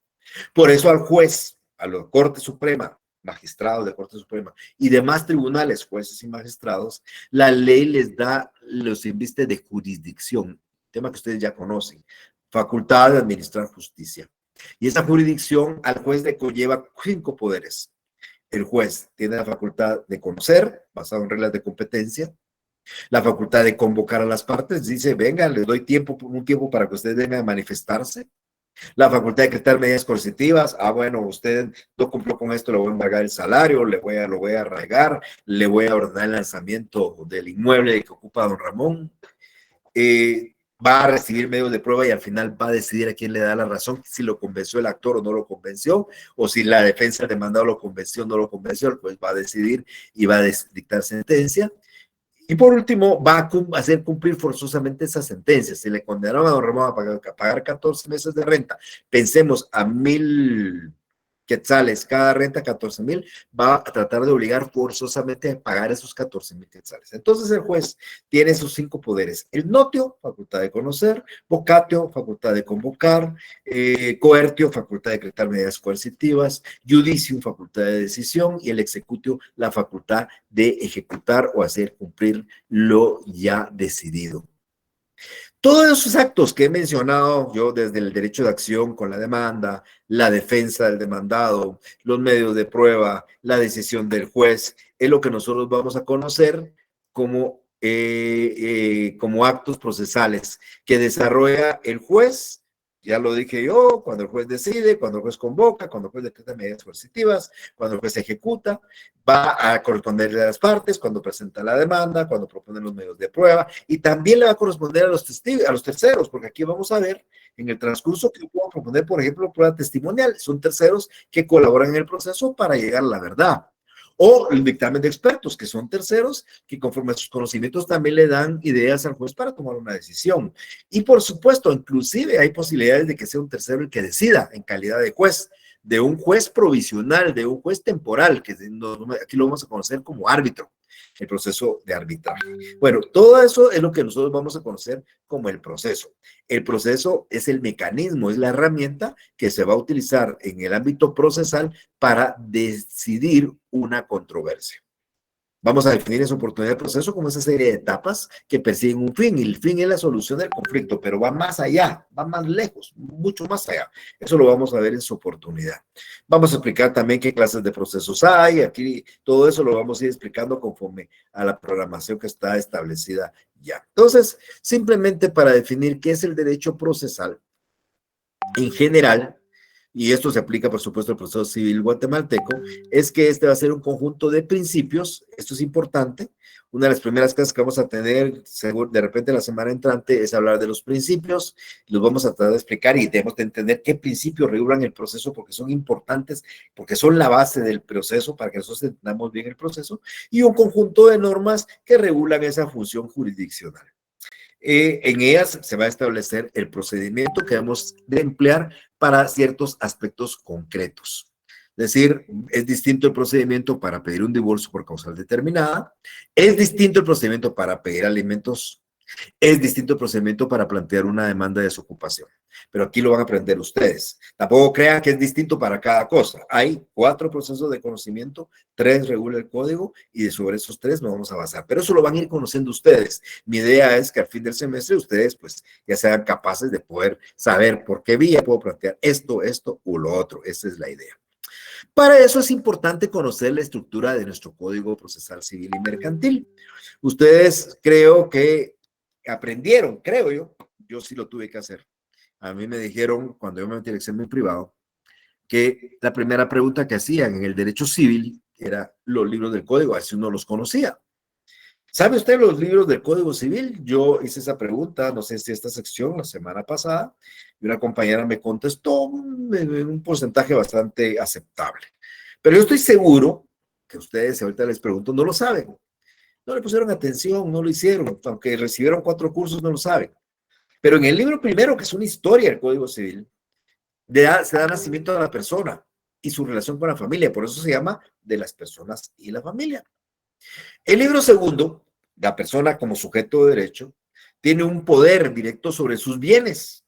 Por eso al juez, a la Corte Suprema, magistrados de Corte Suprema y demás tribunales, jueces y magistrados, la ley los inviste de jurisdicción, tema que ustedes ya conocen, facultad de administrar justicia. Y esa jurisdicción al juez le conlleva 5 poderes. El juez tiene la facultad de conocer, basado en reglas de competencia, la facultad de convocar a las partes, dice, venga, les doy un tiempo para que ustedes vengan a manifestarse. La facultad de decretar medidas coercitivas, bueno, usted no cumplió con esto, le voy a embargar el salario, lo voy a arraigar, le voy a ordenar el lanzamiento del inmueble que ocupa don Ramón, va a recibir medios de prueba y al final va a decidir a quién le da la razón, si lo convenció el actor o no lo convenció, o si la defensa del demandado lo convenció o no lo convenció, pues va a decidir y va a dictar sentencia. Y por último, va a hacer cumplir forzosamente esa sentencia. Si le condenaron a don Ramón a pagar 14 meses de renta, pensemos a 1,000 quetzales cada renta, 14,000, va a tratar de obligar forzosamente a pagar esos 14,000 quetzales. Entonces el juez tiene esos 5 poderes: el notio, facultad de conocer; vocatio, facultad de convocar; coertio, facultad de decretar medidas coercitivas; judicium, facultad de decisión; y el executio, la facultad de ejecutar o hacer cumplir lo ya decidido. Todos esos actos que he mencionado yo, desde el derecho de acción con la demanda, la defensa del demandado, los medios de prueba, la decisión del juez, es lo que nosotros vamos a conocer como actos procesales que desarrolla el juez. Ya lo dije yo: cuando el juez decide, cuando el juez convoca, cuando el juez decreta medidas coercitivas, cuando el juez ejecuta, va a corresponderle a las partes, cuando presenta la demanda, cuando propone los medios de prueba, y también le va a corresponder a los testigos, a los terceros, porque aquí vamos a ver en el transcurso que puedo proponer, por ejemplo, prueba testimonial. Son terceros que colaboran en el proceso para llegar a la verdad. O el dictamen de expertos, que son terceros que conforme a sus conocimientos también le dan ideas al juez para tomar una decisión. Y por supuesto, inclusive hay posibilidades de que sea un tercero el que decida en calidad de juez, de un juez provisional, de un juez temporal, que aquí lo vamos a conocer como árbitro, el proceso de arbitraje. Bueno, todo eso es lo que nosotros vamos a conocer como el proceso. El proceso es el mecanismo, es la herramienta que se va a utilizar en el ámbito procesal para decidir una controversia. Vamos a definir esa oportunidad de proceso como esa serie de etapas que persiguen un fin, y el fin es la solución del conflicto, pero va más allá, va más lejos, mucho más allá. Eso lo vamos a ver en su oportunidad. Vamos a explicar también qué clases de procesos hay. Aquí todo eso lo vamos a ir explicando conforme a la programación que está establecida ya. Entonces, simplemente para definir qué es el derecho procesal en general, y esto se aplica, por supuesto, al proceso civil guatemalteco, es que este va a ser un conjunto de principios. Esto es importante. Una de las primeras clases que vamos a tener, seguro, de repente la semana entrante, es hablar de los principios. Los vamos a tratar de explicar y debemos de entender qué principios regulan el proceso, porque son importantes, porque son la base del proceso para que nosotros entendamos bien el proceso, y un conjunto de normas que regulan esa función jurisdiccional. En ellas se va a establecer el procedimiento que debemos de emplear para ciertos aspectos concretos. Es decir, es distinto el procedimiento para pedir un divorcio por causal determinada, es distinto el procedimiento para pedir alimentos, es distinto el procedimiento para plantear una demanda de desocupación. Pero aquí lo van a aprender ustedes. Tampoco crean que es distinto para cada cosa. Hay 4 procesos de conocimiento, 3 regula el código, y sobre esos 3 nos vamos a basar. Pero eso lo van a ir conociendo ustedes. Mi idea es que al fin del semestre ustedes pues ya sean capaces de poder saber por qué vía puedo plantear esto o lo otro. Esa es la idea. Para eso es importante conocer la estructura de nuestro Código Procesal Civil y Mercantil. Ustedes creo que aprendieron, creo yo sí lo tuve que hacer. A mí me dijeron, cuando yo me metí al examen privado, que la primera pregunta que hacían en el derecho civil era los libros del código, a ver si uno los conocía. ¿Sabe usted los libros del Código Civil? Yo hice esa pregunta, no sé si esta sección, la semana pasada, y una compañera me contestó en un porcentaje bastante aceptable. Pero yo estoy seguro que ustedes, si ahorita les pregunto, no lo saben. No le pusieron atención, no lo hicieron, aunque recibieron 4 cursos, no lo saben. Pero en el libro primero, que es una historia del Código Civil, se da nacimiento a la persona y su relación con la familia. Por eso se llama De las personas y la familia. El libro segundo, la persona como sujeto de derecho, tiene un poder directo sobre sus bienes.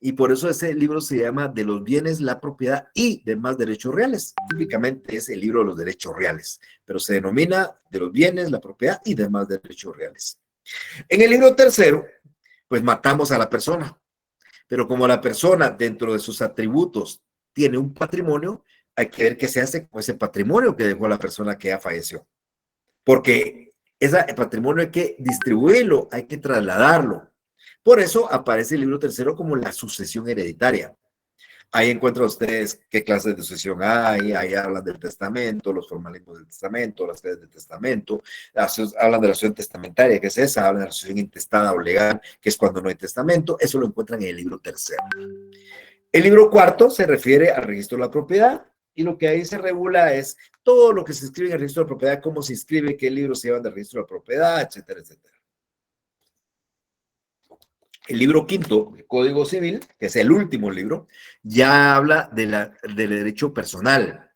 Y por eso ese libro se llama De los bienes, la propiedad y demás derechos reales. Típicamente es el libro de los derechos reales, pero se denomina De los bienes, la propiedad y demás derechos reales. En el libro tercero, pues matamos a la persona. Pero como la persona dentro de sus atributos tiene un patrimonio, hay que ver qué se hace con ese patrimonio que dejó la persona que ya falleció. Porque ese patrimonio hay que distribuirlo, hay que trasladarlo. Por eso aparece el libro tercero como la sucesión hereditaria. Ahí encuentran ustedes qué clases de sucesión hay, ahí hablan del testamento, los formalismos del testamento, las clases del testamento, hablan de la sucesión testamentaria, que es esa, hablan de la sucesión intestada o legal, que es cuando no hay testamento. Eso lo encuentran en el libro tercero. El libro cuarto se refiere al registro de la propiedad, y lo que ahí se regula es todo lo que se inscribe en el registro de propiedad, cómo se inscribe, qué libros se llevan del registro de propiedad, etcétera, etcétera. El libro quinto, el Código Civil, que es el último libro, ya habla del derecho personal,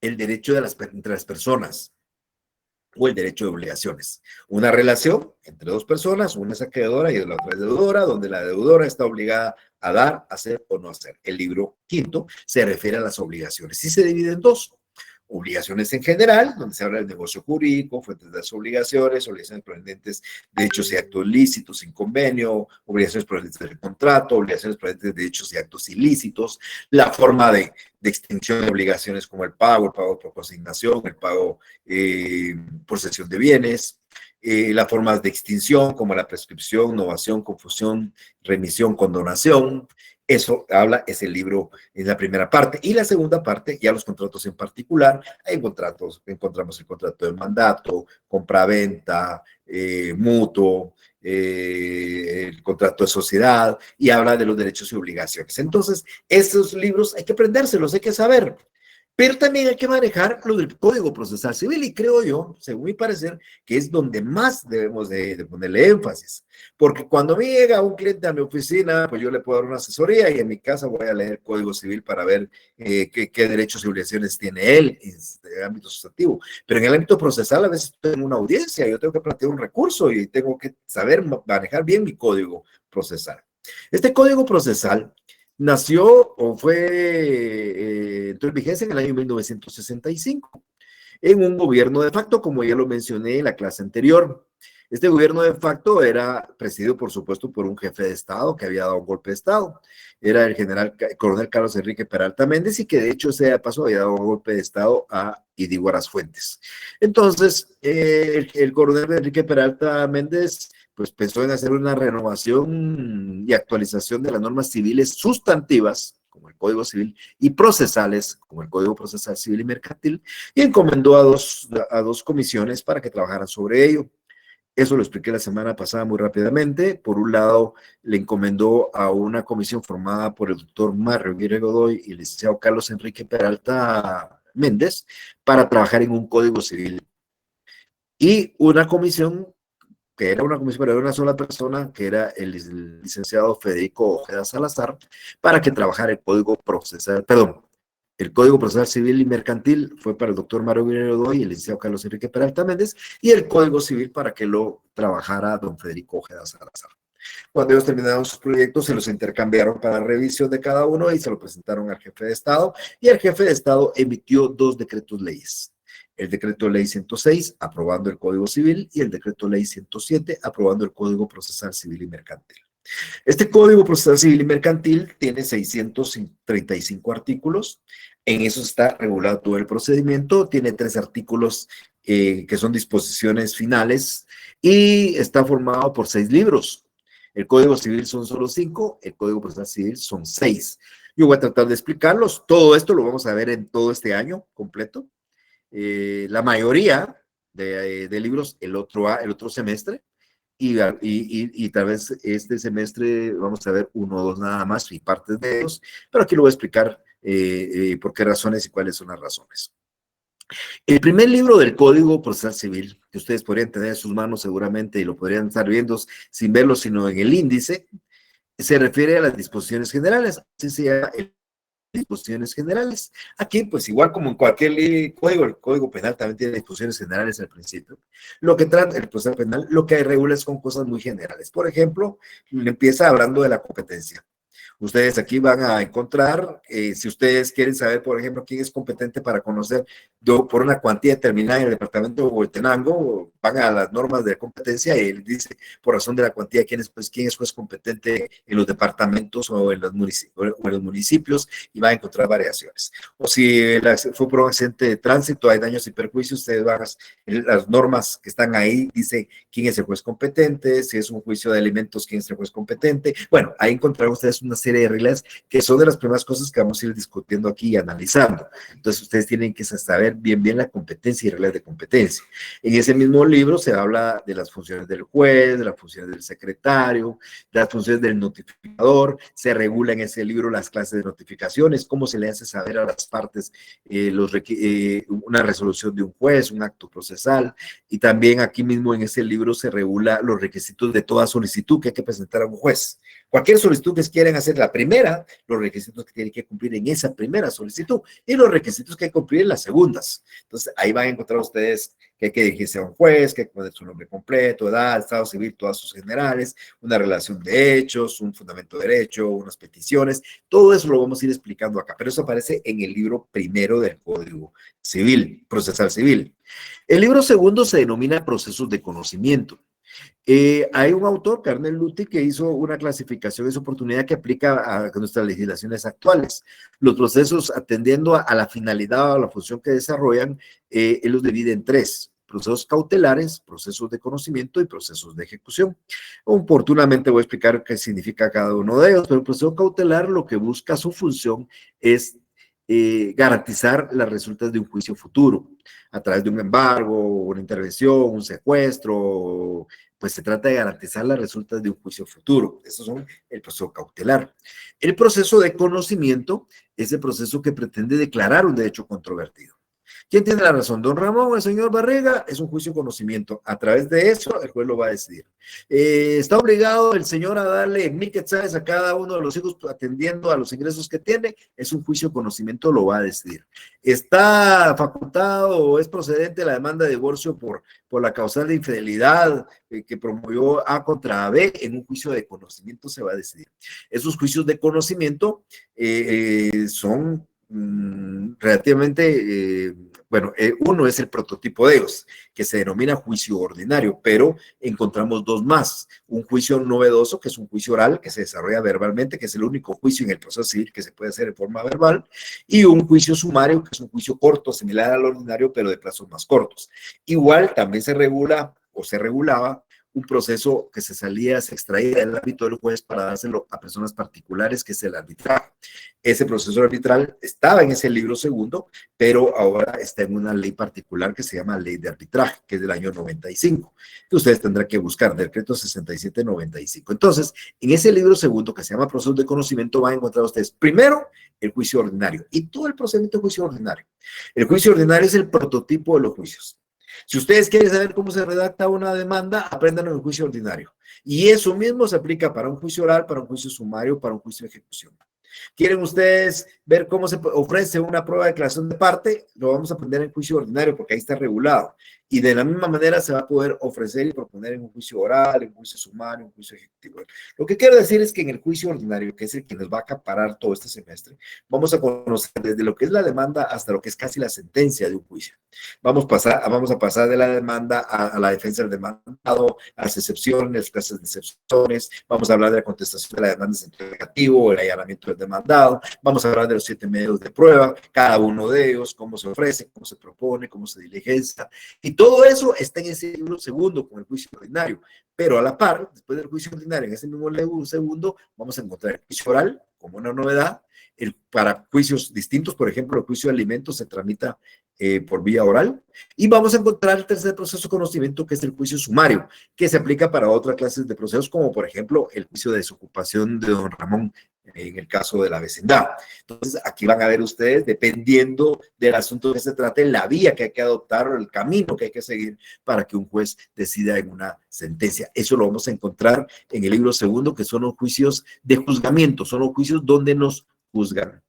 el derecho entre las personas o el derecho de obligaciones. Una relación entre dos personas, una es acreedora y la otra es deudora, donde la deudora está obligada a dar, hacer o no hacer. El libro quinto se refiere a las obligaciones y se divide en dos. Obligaciones en general, donde se habla del negocio jurídico, fuentes de las obligaciones provenientes de hechos y actos lícitos sin convenio, obligaciones provenientes del contrato, obligaciones provenientes de hechos y actos ilícitos, la forma de extinción de obligaciones como el pago por consignación, el pago por cesión de bienes, las formas de extinción como la prescripción, novación, confusión, remisión, condonación. Eso habla, es el libro en la primera parte. Y la segunda parte, ya los contratos en particular, hay contratos, encontramos el contrato de mandato, compraventa, mutuo, el contrato de sociedad, y habla de los derechos y obligaciones. Entonces, esos libros hay que aprendérselos, hay que saber. Pero también hay que manejar lo del Código Procesal Civil y creo yo, según mi parecer, que es donde más debemos de ponerle énfasis. Porque cuando me llega un cliente a mi oficina, pues yo le puedo dar una asesoría y en mi casa voy a leer el Código Civil para ver qué derechos y obligaciones tiene él en el ámbito sustantivo. Pero en el ámbito procesal a veces tengo una audiencia, yo tengo que plantear un recurso y tengo que saber manejar bien mi Código Procesal. Este Código Procesal nació o entró en vigencia en el año 1965, en un gobierno de facto, como ya lo mencioné en la clase anterior. Este gobierno de facto era presidido, por supuesto, por un jefe de Estado que había dado un golpe de Estado. Era el coronel Carlos Enrique Peralta Méndez y que de hecho ese paso había dado un golpe de Estado a Idígoras Fuentes. Entonces, el coronel Enrique Peralta Méndez pues pensó en hacer una renovación y actualización de las normas civiles sustantivas, como el Código Civil, y procesales, como el Código Procesal Civil y Mercantil, y encomendó a dos comisiones para que trabajaran sobre ello. Eso lo expliqué la semana pasada muy rápidamente. Por un lado, le encomendó a una comisión formada por el doctor Mario Aguirre Godoy y el licenciado Carlos Enrique Peralta Méndez para trabajar en un Código Civil. Y una comisión que era una comisión de una sola persona, que era el licenciado Federico Ojeda Salazar, para que trabajara el Código Procesal, perdón, el Código Procesal Civil y Mercantil fue para el doctor Mario Aguirre Godoy y el licenciado Carlos Enrique Peralta Méndez, y el Código Civil para que lo trabajara don Federico Ojeda Salazar. Cuando ellos terminaron sus proyectos, se los intercambiaron para revisión de cada uno y se lo presentaron al jefe de Estado, y el jefe de Estado emitió 2 decretos leyes. El decreto ley 106, aprobando el Código Civil, y el decreto ley 107, aprobando el Código Procesal Civil y Mercantil. Este Código Procesal Civil y Mercantil tiene 635 artículos. En eso está regulado todo el procedimiento. Tiene 3 artículos que son disposiciones finales y está formado por 6 libros. El Código Civil son solo 5, el Código Procesal Civil son 6. Yo voy a tratar de explicarlos. Todo esto lo vamos a ver en todo este año completo. La mayoría de libros el otro semestre y tal vez este semestre vamos a ver 1 o 2 nada más y partes de ellos, pero aquí lo voy a explicar por qué razones y cuáles son las razones. El primer libro del Código Procesal Civil, que ustedes podrían tener en sus manos seguramente y lo podrían estar viendo sin verlo, sino en el índice, se refiere a las disposiciones generales, así se llama el disposiciones generales. Aquí, pues igual como en cualquier código, el Código Penal también tiene disposiciones generales al principio. Lo que trata el proceso penal, lo que regula es con cosas muy generales. Por ejemplo, empieza hablando de la competencia. Ustedes aquí van a encontrar, si ustedes quieren saber, por ejemplo, quién es competente para conocer por una cuantía determinada en el departamento de Huehuetenango, van a las normas de competencia y él dice, por razón de la cuantía, quién es juez competente en los departamentos o en los municipios, y va a encontrar variaciones. O si fue por un accidente de tránsito, hay daños y perjuicios, ustedes van a las normas que están ahí, dice quién es el juez competente, si es un juicio de alimentos, quién es el juez competente. Bueno, ahí encontrarán ustedes una serie serie de reglas que son de las primeras cosas que vamos a ir discutiendo aquí y analizando. Entonces, ustedes tienen que saber bien la competencia y reglas de competencia. En ese mismo libro se habla de las funciones del juez, de las funciones del secretario, de las funciones del notificador, se regula en ese libro las clases de notificaciones, cómo se le hace saber a las partes una resolución de un juez, un acto procesal, y también aquí mismo en ese libro se regula los requisitos de toda solicitud que hay que presentar a un juez. Cualquier solicitud que quieran hacer la primera, los requisitos que tienen que cumplir en esa primera solicitud y los requisitos que hay que cumplir en las segundas. Entonces, ahí van a encontrar ustedes que hay que dirigirse a un juez, que hay que poner su nombre completo, edad, estado civil, todas sus generales, una relación de hechos, un fundamento de derecho, unas peticiones, todo eso lo vamos a ir explicando acá, pero eso aparece en el libro primero del Código Civil, Procesal Civil. El libro segundo se denomina Procesos de Conocimiento. Hay un autor, Carnel Luthi, que hizo una clasificación de su oportunidad que aplica a nuestras legislaciones actuales. Los procesos atendiendo a la finalidad o a la función que desarrollan, él los divide en tres: procesos cautelares, procesos de conocimiento y procesos de ejecución. Oportunamente voy a explicar qué significa cada uno de ellos, pero el proceso cautelar lo que busca, su función es garantizar las resultas de un juicio futuro a través de un embargo, una intervención, un secuestro. Pues se trata de garantizar las resultas de un juicio futuro. Esos son el proceso cautelar. El proceso de conocimiento es el proceso que pretende declarar un derecho controvertido. ¿Quién tiene la razón? ¿Don Ramón o el señor Barriga? Es un juicio de conocimiento. A través de eso, el juez lo va a decidir. ¿Está obligado el señor a darle 1,000 quetzales a cada uno de los hijos atendiendo a los ingresos que tiene? Es un juicio de conocimiento, lo va a decidir. ¿Está facultado o es procedente la demanda de divorcio por la causal de infidelidad que promovió A contra B? En un juicio de conocimiento se va a decidir. Esos juicios de conocimiento son relativamente, uno es el prototipo de ellos, que se denomina juicio ordinario, pero encontramos dos más: un juicio novedoso, que es un juicio oral, que se desarrolla verbalmente, que es el único juicio en el proceso civil que se puede hacer en forma verbal, y un juicio sumario, que es un juicio corto, similar al ordinario, pero de plazos más cortos. Igual también se regula, o se regulaba, un proceso que se extraía del ámbito del juez para dárselo a personas particulares, que es el arbitraje. Ese proceso arbitral estaba en ese libro segundo, pero ahora está en una ley particular que se llama Ley de Arbitraje, que es del año 95, que ustedes tendrán que buscar, decreto 6795. Entonces, en ese libro segundo, que se llama Procesos de Conocimiento, van a encontrar ustedes primero el juicio ordinario y todo el procedimiento de juicio ordinario. El juicio ordinario es el prototipo de los juicios. Si ustedes quieren saber cómo se redacta una demanda, aprendan en el juicio ordinario. Y eso mismo se aplica para un juicio oral, para un juicio sumario, para un juicio de ejecución. ¿Quieren ustedes ver cómo se ofrece una prueba de declaración de parte? Lo vamos a aprender en juicio ordinario porque ahí está regulado. Y de la misma manera se va a poder ofrecer y proponer en un juicio oral, en un juicio sumario, en un juicio ejecutivo. Lo que quiero decir es que en el juicio ordinario, que es el que nos va a acaparar todo este semestre, vamos a conocer desde lo que es la demanda hasta lo que es casi la sentencia de un juicio. Vamos a pasar de la demanda a la defensa del demandado, a las excepciones, clases de excepciones. Vamos a hablar de la contestación de la demanda en sentido negativo, el allanamiento del demandado. Vamos a hablar de los 7 medios de prueba, cada uno de ellos, cómo se ofrece, cómo se propone, cómo se diligencia. Y todo eso está en ese libro segundo con el juicio ordinario. Pero a la par, después del juicio ordinario, en ese mismo libro segundo, vamos a encontrar el juicio oral como una novedad. Para juicios distintos, por ejemplo, el juicio de alimentos se tramita por vía oral. Y vamos a encontrar el tercer proceso de conocimiento, que es el juicio sumario, que se aplica para otras clases de procesos, como por ejemplo el juicio de desocupación de don Ramón, en el caso de la vecindad. Entonces, aquí van a ver ustedes, dependiendo del asunto que se trate, la vía que hay que adoptar o el camino que hay que seguir para que un juez decida en una sentencia. Eso lo vamos a encontrar en el libro segundo, que son los juicios de juzgamiento, son los juicios donde nos juzgan.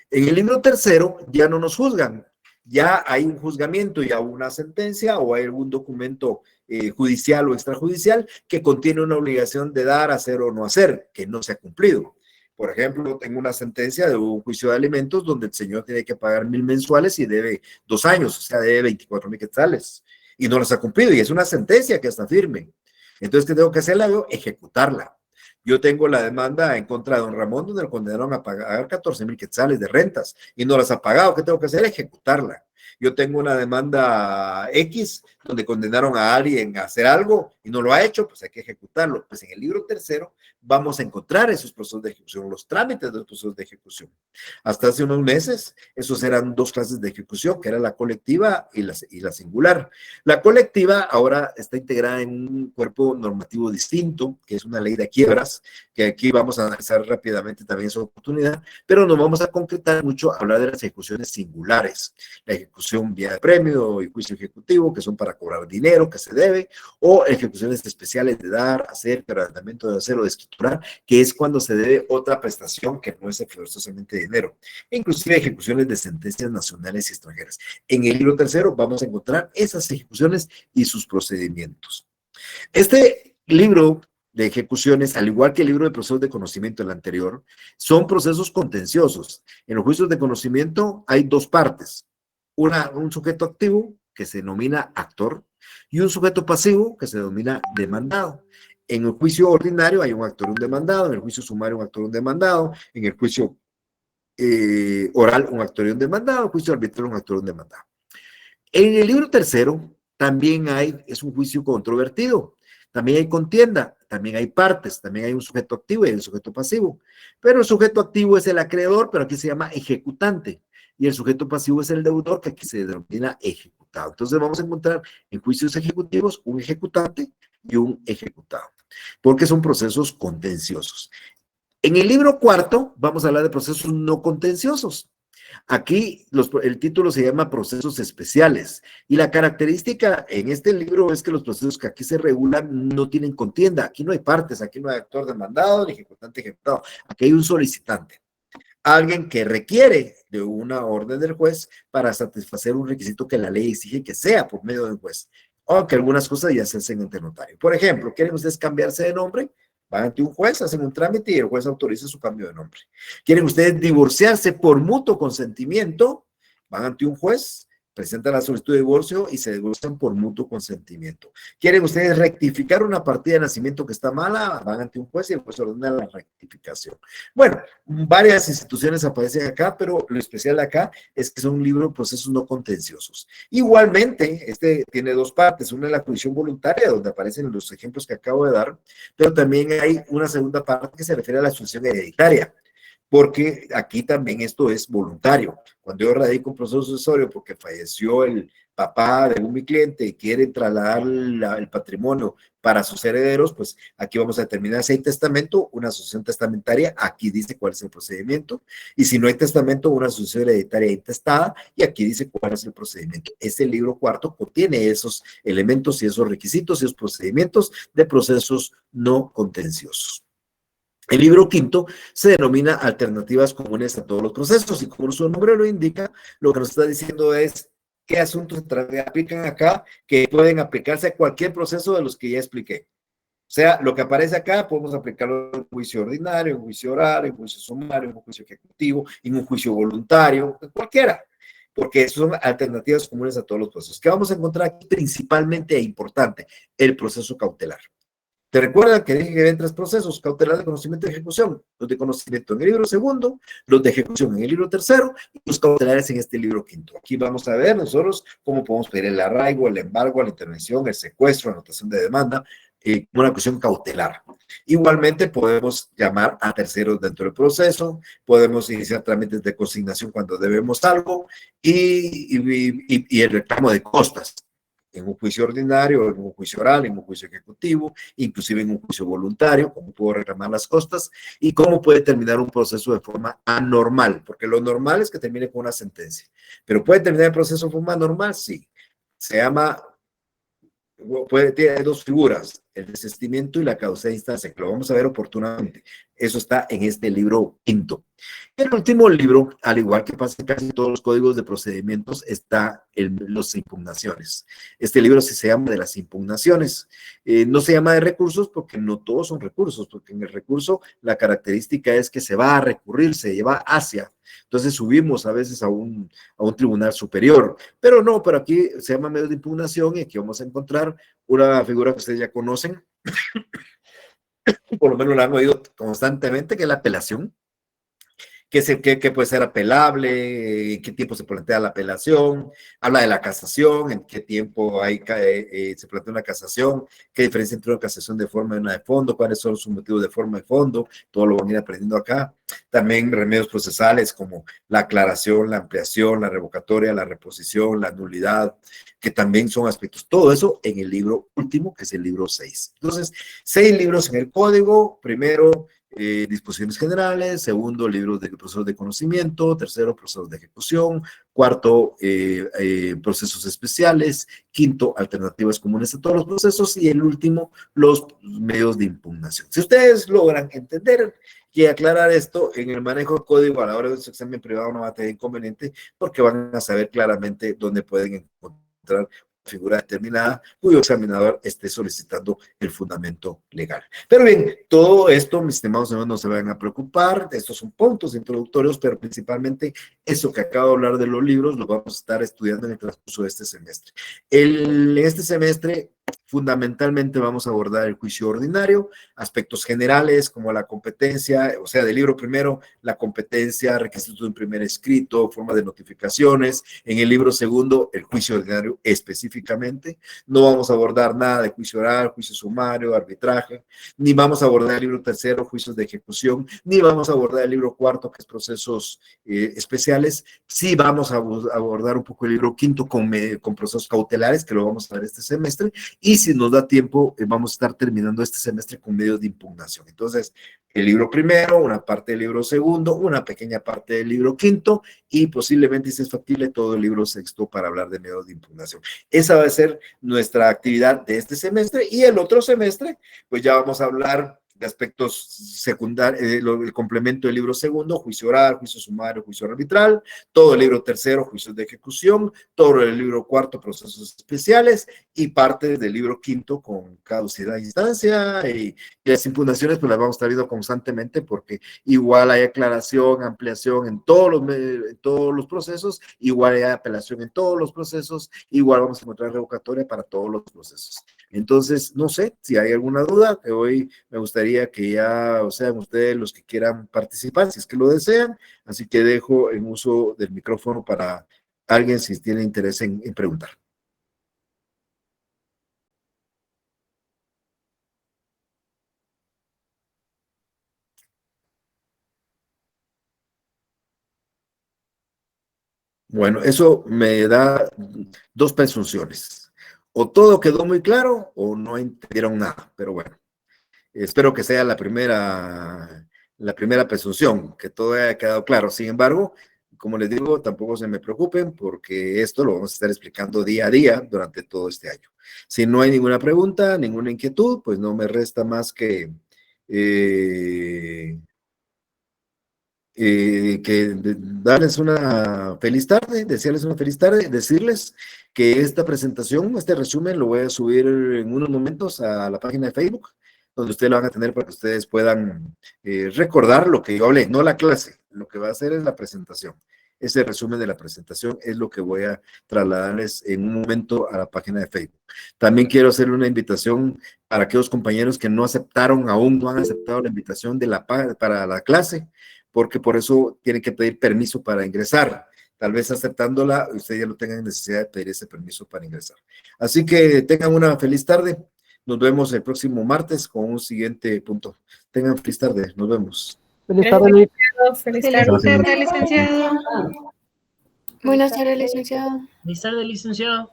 En el libro tercero ya no nos juzgan, ya hay un juzgamiento, ya una sentencia o hay algún documento judicial o extrajudicial que contiene una obligación de dar, hacer o no hacer, que no se ha cumplido. Por ejemplo, tengo una sentencia de un juicio de alimentos donde el señor tiene que pagar 1,000 mensuales y debe 2 años, o sea, debe 24,000 quetzales y no los ha cumplido, y es una sentencia que está firme. Entonces, ¿qué tengo que hacer? Ejecutarla. Yo tengo la demanda en contra de don Ramón, donde lo condenaron a pagar 14,000 quetzales de rentas y no las ha pagado. ¿Qué tengo que hacer? Ejecutarla. Yo tengo una demanda X, donde condenaron a alguien a hacer algo y no lo ha hecho, pues hay que ejecutarlo. Pues en el libro tercero vamos a encontrar esos procesos de ejecución, los trámites de los procesos de ejecución. Hasta hace unos meses, esos eran dos clases de ejecución, que era la colectiva y la singular. La colectiva ahora está integrada en un cuerpo normativo distinto, que es una ley de quiebras, que aquí vamos a analizar rápidamente también esa oportunidad, pero nos vamos a concretar mucho a hablar de las ejecuciones singulares, la ejecución vía de premio y juicio ejecutivo, que son para cobrar dinero que se debe, o ejecuciones especiales de dar, hacer, arrendamiento de hacer o de escriturar, que es cuando se debe otra prestación que no es forzosamente dinero, e inclusive ejecuciones de sentencias nacionales y extranjeras. En el libro tercero vamos a encontrar esas ejecuciones y sus procedimientos. Este libro de ejecuciones, al igual que el libro de procesos de conocimiento, el anterior, son procesos contenciosos. En los juicios de conocimiento hay dos partes. Un sujeto activo, que se denomina actor, y un sujeto pasivo, que se denomina demandado. En el juicio ordinario hay un actor y un demandado, en el juicio sumario un actor y un demandado, en el juicio oral un actor y un demandado, en el juicio arbitral un actor y un demandado. En el libro tercero también es un juicio controvertido, también hay contienda, también hay partes, también hay un sujeto activo y hay un sujeto pasivo. Pero el sujeto activo es el acreedor, pero aquí se llama ejecutante, y el sujeto pasivo es el deudor, que aquí se denomina ejecutado. Entonces vamos a encontrar en juicios ejecutivos un ejecutante y un ejecutado, porque son procesos contenciosos. En el libro cuarto vamos a hablar de procesos no contenciosos. Aquí el título se llama procesos especiales y la característica en este libro es que los procesos que aquí se regulan no tienen contienda. Aquí no hay partes, aquí no hay actor demandado ni ejecutante ejecutado. Aquí hay un solicitante, alguien que requiere de una orden del juez para satisfacer un requisito que la ley exige que sea por medio del juez, aunque algunas cosas ya se hacen ante notario. Por ejemplo, ¿quieren ustedes cambiarse de nombre? Van ante un juez, hacen un trámite y el juez autoriza su cambio de nombre. ¿Quieren ustedes divorciarse por mutuo consentimiento? Van ante un juez, presentan la solicitud de divorcio y se divorcian por mutuo consentimiento. ¿Quieren ustedes rectificar una partida de nacimiento que está mala? Van ante un juez y el juez ordena la rectificación. Bueno, varias instituciones aparecen acá, pero lo especial acá es que son un libro de procesos no contenciosos. Igualmente, este tiene dos partes, una es la jurisdicción voluntaria, donde aparecen los ejemplos que acabo de dar, pero también hay una segunda parte que se refiere a la sucesión hereditaria, porque aquí también esto es voluntario. Cuando yo radico un proceso sucesorio porque falleció el papá de mi cliente y quiere trasladar el patrimonio para sus herederos, pues aquí vamos a determinar si hay testamento, una sucesión testamentaria, aquí dice cuál es el procedimiento, y si no hay testamento, una sucesión hereditaria intestada, y aquí dice cuál es el procedimiento. Este libro cuarto contiene esos elementos y esos requisitos y esos procedimientos de procesos no contenciosos. El libro quinto se denomina Alternativas comunes a todos los procesos, y como su nombre lo indica, lo que nos está diciendo es qué asuntos se aplican acá que pueden aplicarse a cualquier proceso de los que ya expliqué. O sea, lo que aparece acá podemos aplicarlo en un juicio ordinario, en un juicio oral, en un juicio sumario, en un juicio ejecutivo, en un juicio voluntario, cualquiera, porque son alternativas comunes a todos los procesos. ¿Qué vamos a encontrar aquí principalmente e importante? El proceso cautelar. ¿Te recuerdan que dije que había tres procesos? Cautelar de conocimiento y ejecución. Los de conocimiento en el libro segundo, los de ejecución en el libro tercero y los cautelares en este libro quinto. Aquí vamos a ver nosotros cómo podemos pedir el arraigo, el embargo, la intervención, el secuestro, la anotación de demanda, una cuestión cautelar. Igualmente podemos llamar a terceros dentro del proceso, podemos iniciar trámites de consignación cuando debemos algo y el reclamo de costas en un juicio ordinario, en un juicio oral, en un juicio ejecutivo, inclusive en un juicio voluntario, cómo puedo reclamar las costas y cómo puede terminar un proceso de forma anormal, porque lo normal es que termine con una sentencia, pero puede terminar el proceso de forma anormal, sí. Se llama, tiene dos figuras, el desistimiento y la causa de instancia, que lo vamos a ver oportunamente. Eso está en este libro quinto. El último libro, al igual que pasa en casi todos los códigos de procedimientos, está en las impugnaciones. Este libro sí se llama de las impugnaciones. No se llama de recursos porque no todos son recursos, porque en el recurso la característica es que se va a recurrir, se lleva hacia. Entonces subimos a veces a un tribunal superior, pero no, pero aquí se llama medio de impugnación y aquí vamos a encontrar una figura que ustedes ya conocen, por lo menos la han oído constantemente, que es la apelación. que puede ser apelable, en qué tiempo se plantea la apelación, habla de la casación, en qué tiempo se plantea una casación, qué diferencia entre una casación de forma y una de fondo, cuáles son sus motivos de forma y fondo, todo lo van a ir aprendiendo acá. También remedios procesales como la aclaración, la ampliación, la revocatoria, la reposición, la nulidad, que también son aspectos, todo eso en el libro último, que es el libro 6. Entonces, 6 libros en el código. Primero, disposiciones generales. Segundo, libros de procesos de conocimiento. Tercero, procesos de ejecución. Cuarto, procesos especiales. Quinto, alternativas comunes a todos los procesos. Y el último, los medios de impugnación. Si ustedes logran entender y aclarar esto, en el manejo del código a la hora de su examen privado no va a tener inconveniente, porque van a saber claramente dónde pueden encontrar figura determinada cuyo examinador esté solicitando el fundamento legal. Pero bien, todo esto, mis estimados amigos, no se vayan a preocupar, estos son puntos introductorios, pero principalmente eso que acabo de hablar de los libros, lo vamos a estar estudiando en el transcurso de este semestre. En este semestre, fundamentalmente vamos a abordar el juicio ordinario, aspectos generales como la competencia, o sea, del libro primero, la competencia, requisitos de un primer escrito, forma de notificaciones. En el libro segundo, el juicio ordinario específicamente. No vamos a abordar nada de juicio oral, juicio sumario, arbitraje, ni vamos a abordar el libro tercero, juicios de ejecución, ni vamos a abordar el libro cuarto, que es procesos especiales. Sí vamos a abordar un poco el libro quinto con procesos cautelares, que lo vamos a ver este semestre, y si nos da tiempo, vamos a estar terminando este semestre con medios de impugnación. Entonces, el libro primero, una parte del libro segundo, una pequeña parte del libro quinto, y posiblemente, si es factible, todo el libro sexto para hablar de medios de impugnación. Esa va a ser nuestra actividad de este semestre, y el otro semestre, pues ya vamos a hablar de aspectos secundarios, el complemento del libro segundo, juicio oral, juicio sumario, juicio arbitral, todo el libro tercero, juicios de ejecución, todo el libro cuarto, procesos especiales, y parte del libro quinto con caducidad e instancia, y las impugnaciones pues las vamos a estar viendo constantemente, porque igual hay aclaración, ampliación en todos los procesos, igual hay apelación en todos los procesos, igual vamos a encontrar revocatoria para todos los procesos. Entonces, no sé si hay alguna duda, que hoy me gustaría que ya sean ustedes los que quieran participar, si es que lo desean, así que dejo en uso del micrófono para alguien si tiene interés en preguntar. Bueno, eso me da dos presunciones. O todo quedó muy claro o no entendieron nada, pero bueno. Espero que sea la primera presunción, que todo haya quedado claro. Sin embargo, como les digo, tampoco se me preocupen porque esto lo vamos a estar explicando día a día durante todo este año. Si no hay ninguna pregunta, ninguna inquietud, pues no me resta más que darles una feliz tarde, desearles una feliz tarde, decirles que esta presentación, este resumen, lo voy a subir en unos momentos a la página de Facebook, donde ustedes lo van a tener para que ustedes puedan recordar lo que yo hablé, no la clase, lo que va a hacer es la presentación. Ese resumen de la presentación es lo que voy a trasladarles en un momento a la página de Facebook. También quiero hacerle una invitación para aquellos compañeros que no aceptaron, aún no han aceptado la invitación para la clase, porque por eso tienen que pedir permiso para ingresar. Tal vez aceptándola, ustedes ya no tengan necesidad de pedir ese permiso para ingresar. Así que tengan una feliz tarde. Nos vemos el próximo martes con un siguiente punto. Tengan feliz tarde. Nos vemos. Feliz tarde, Luis. Feliz Feliz tarde. tarde, licenciado. Buenas tardes, licenciado. Feliz tarde, licenciado.